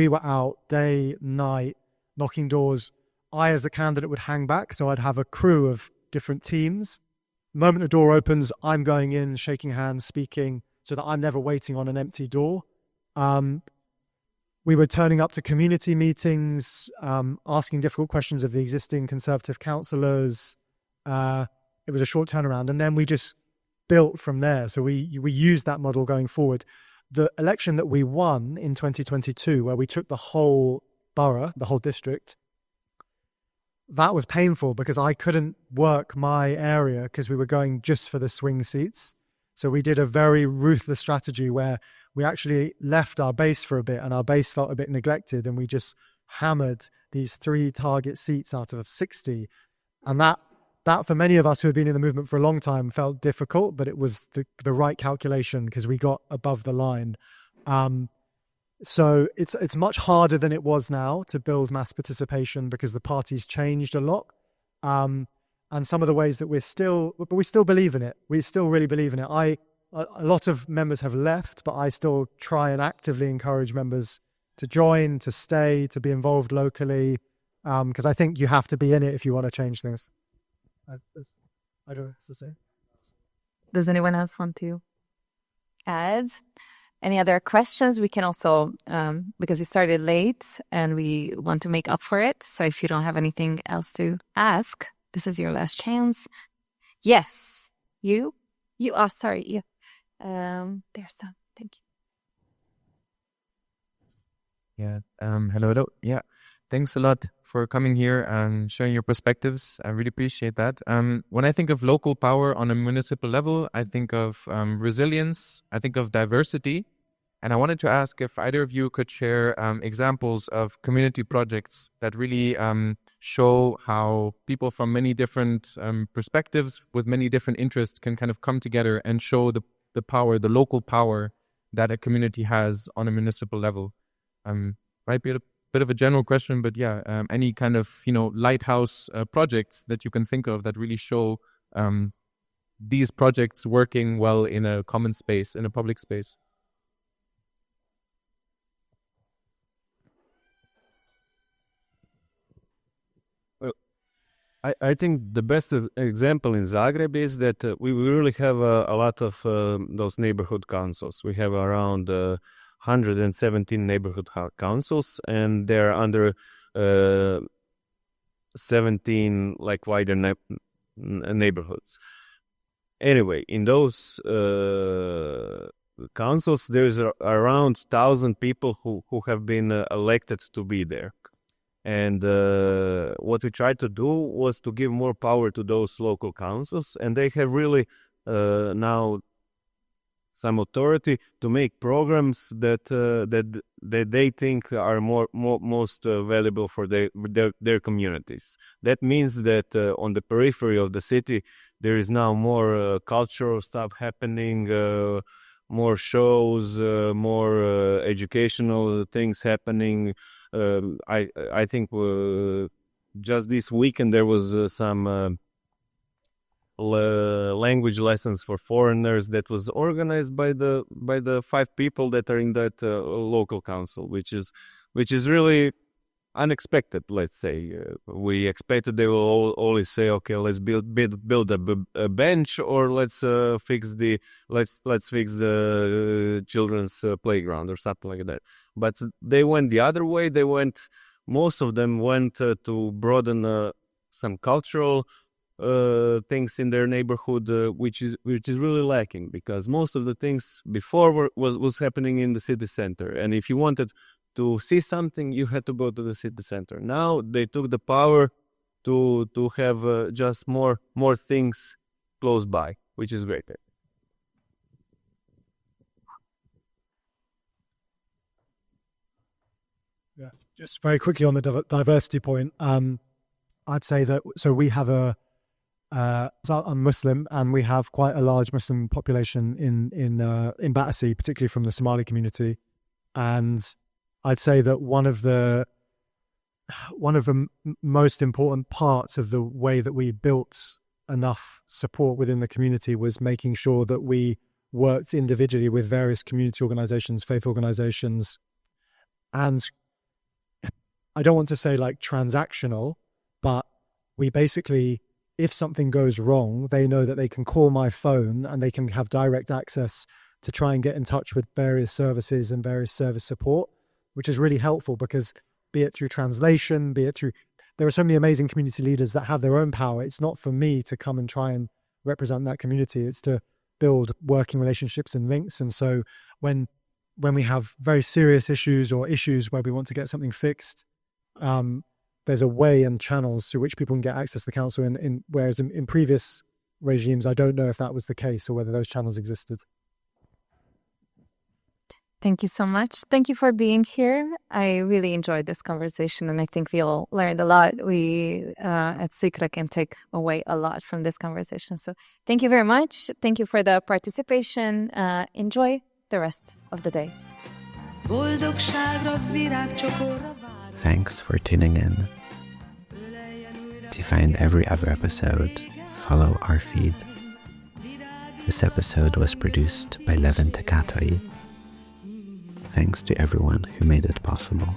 were out day, night, knocking doors. I, as the candidate, would hang back. So I'd have a crew of different teams. The moment the door opens, I'm going in, shaking hands, speaking, so that I'm never waiting on an empty door. We were turning up to community meetings, asking difficult questions of the existing Conservative councillors. It was a short turnaround, and then we just built from there. So we used that model going forward. The election that we won in 2022, where we took the whole borough, the whole district, that was painful because I couldn't work my area because we were going just for the swing seats. So we did a very ruthless strategy where we actually left our base for a bit, and our base felt a bit neglected, and we just hammered these 3 target seats out of 60. And that that for many of us who had been in the movement for a long time felt difficult, but it was the right calculation because we got above the line. So it's much harder than it was now to build mass participation because the party's changed a lot. And some of the ways that we still believe in it. We still really believe in it. A lot of members have left, but I still try and actively encourage members to join, to stay, to be involved locally, because I think you have to be in it if you want to change things. I don't know what to say. Does anyone else want to add? Any other questions? We can also, because we started late and we want to make up for it. So if you don't have anything else to ask, this is your last chance. Yes. You? Oh, sorry. You. There's some. Thank you. Yeah. Hello. Yeah. Thanks a lot for coming here and sharing your perspectives. I really appreciate that. When I think of local power on a municipal level, I think of resilience, I think of diversity. And I wanted to ask if either of you could share examples of community projects that really show how people from many different perspectives with many different interests can kind of come together and show the power, the local power that a community has on a municipal level. Might be a bit of a general question, but yeah, any kind of, lighthouse projects that you can think of that really show these projects working well in a common space, in a public space. Well, I think the best example in Zagreb is that we really have a lot of those neighborhood councils. We have around 117 neighborhood councils, and they're under 17 wider neighborhoods. Anyway, in those councils, there's around 1,000 people who have been elected to be there. And what we tried to do was to give more power to those local councils, and they have really now some authority to make programs that they think are most valuable for their communities. That means that on the periphery of the city, there is now more cultural stuff happening, more shows, more educational things happening. I think just this weekend there was some language lessons for foreigners that was organized by the 5 people that are in that local council, which is really unexpected. Let's say we expected they will always say, okay, let's build a bench, or let's fix the children's playground or something like that. But they went the other way. Most of them went to broaden some cultural things in their neighborhood, which is really lacking, because most of the things before was happening in the city center, and if you wanted to see something, you had to go to the city center. Now they took the power to have just more things close by, which is great. Yeah, just very quickly on the diversity point, I'd say that we have I'm Muslim, and we have quite a large Muslim population in Battersea, particularly from the Somali community. And I'd say that one of the most important parts of the way that we built enough support within the community was making sure that we worked individually with various community organizations, faith organizations, and I don't want to say transactional, but we basically, if something goes wrong, they know that they can call my phone and they can have direct access to try and get in touch with various services and various service support, which is really helpful because be it through translation, there are so many amazing community leaders that have their own power. It's not for me to come and try and represent that community. It's to build working relationships and links. And so when we have very serious issues or issues where we want to get something fixed, there's a way and channels through which people can get access to the council. Whereas in previous regimes, I don't know if that was the case or whether those channels existed. Thank you so much. Thank you for being here. I really enjoyed this conversation, and I think we all learned a lot. We at Szikra can take away a lot from this conversation. So thank you very much. Thank you for the participation. Enjoy the rest of the day. Thanks for tuning in. To find every other episode, follow our feed. This episode was produced by Levin Takatai. Thanks to everyone who made it possible.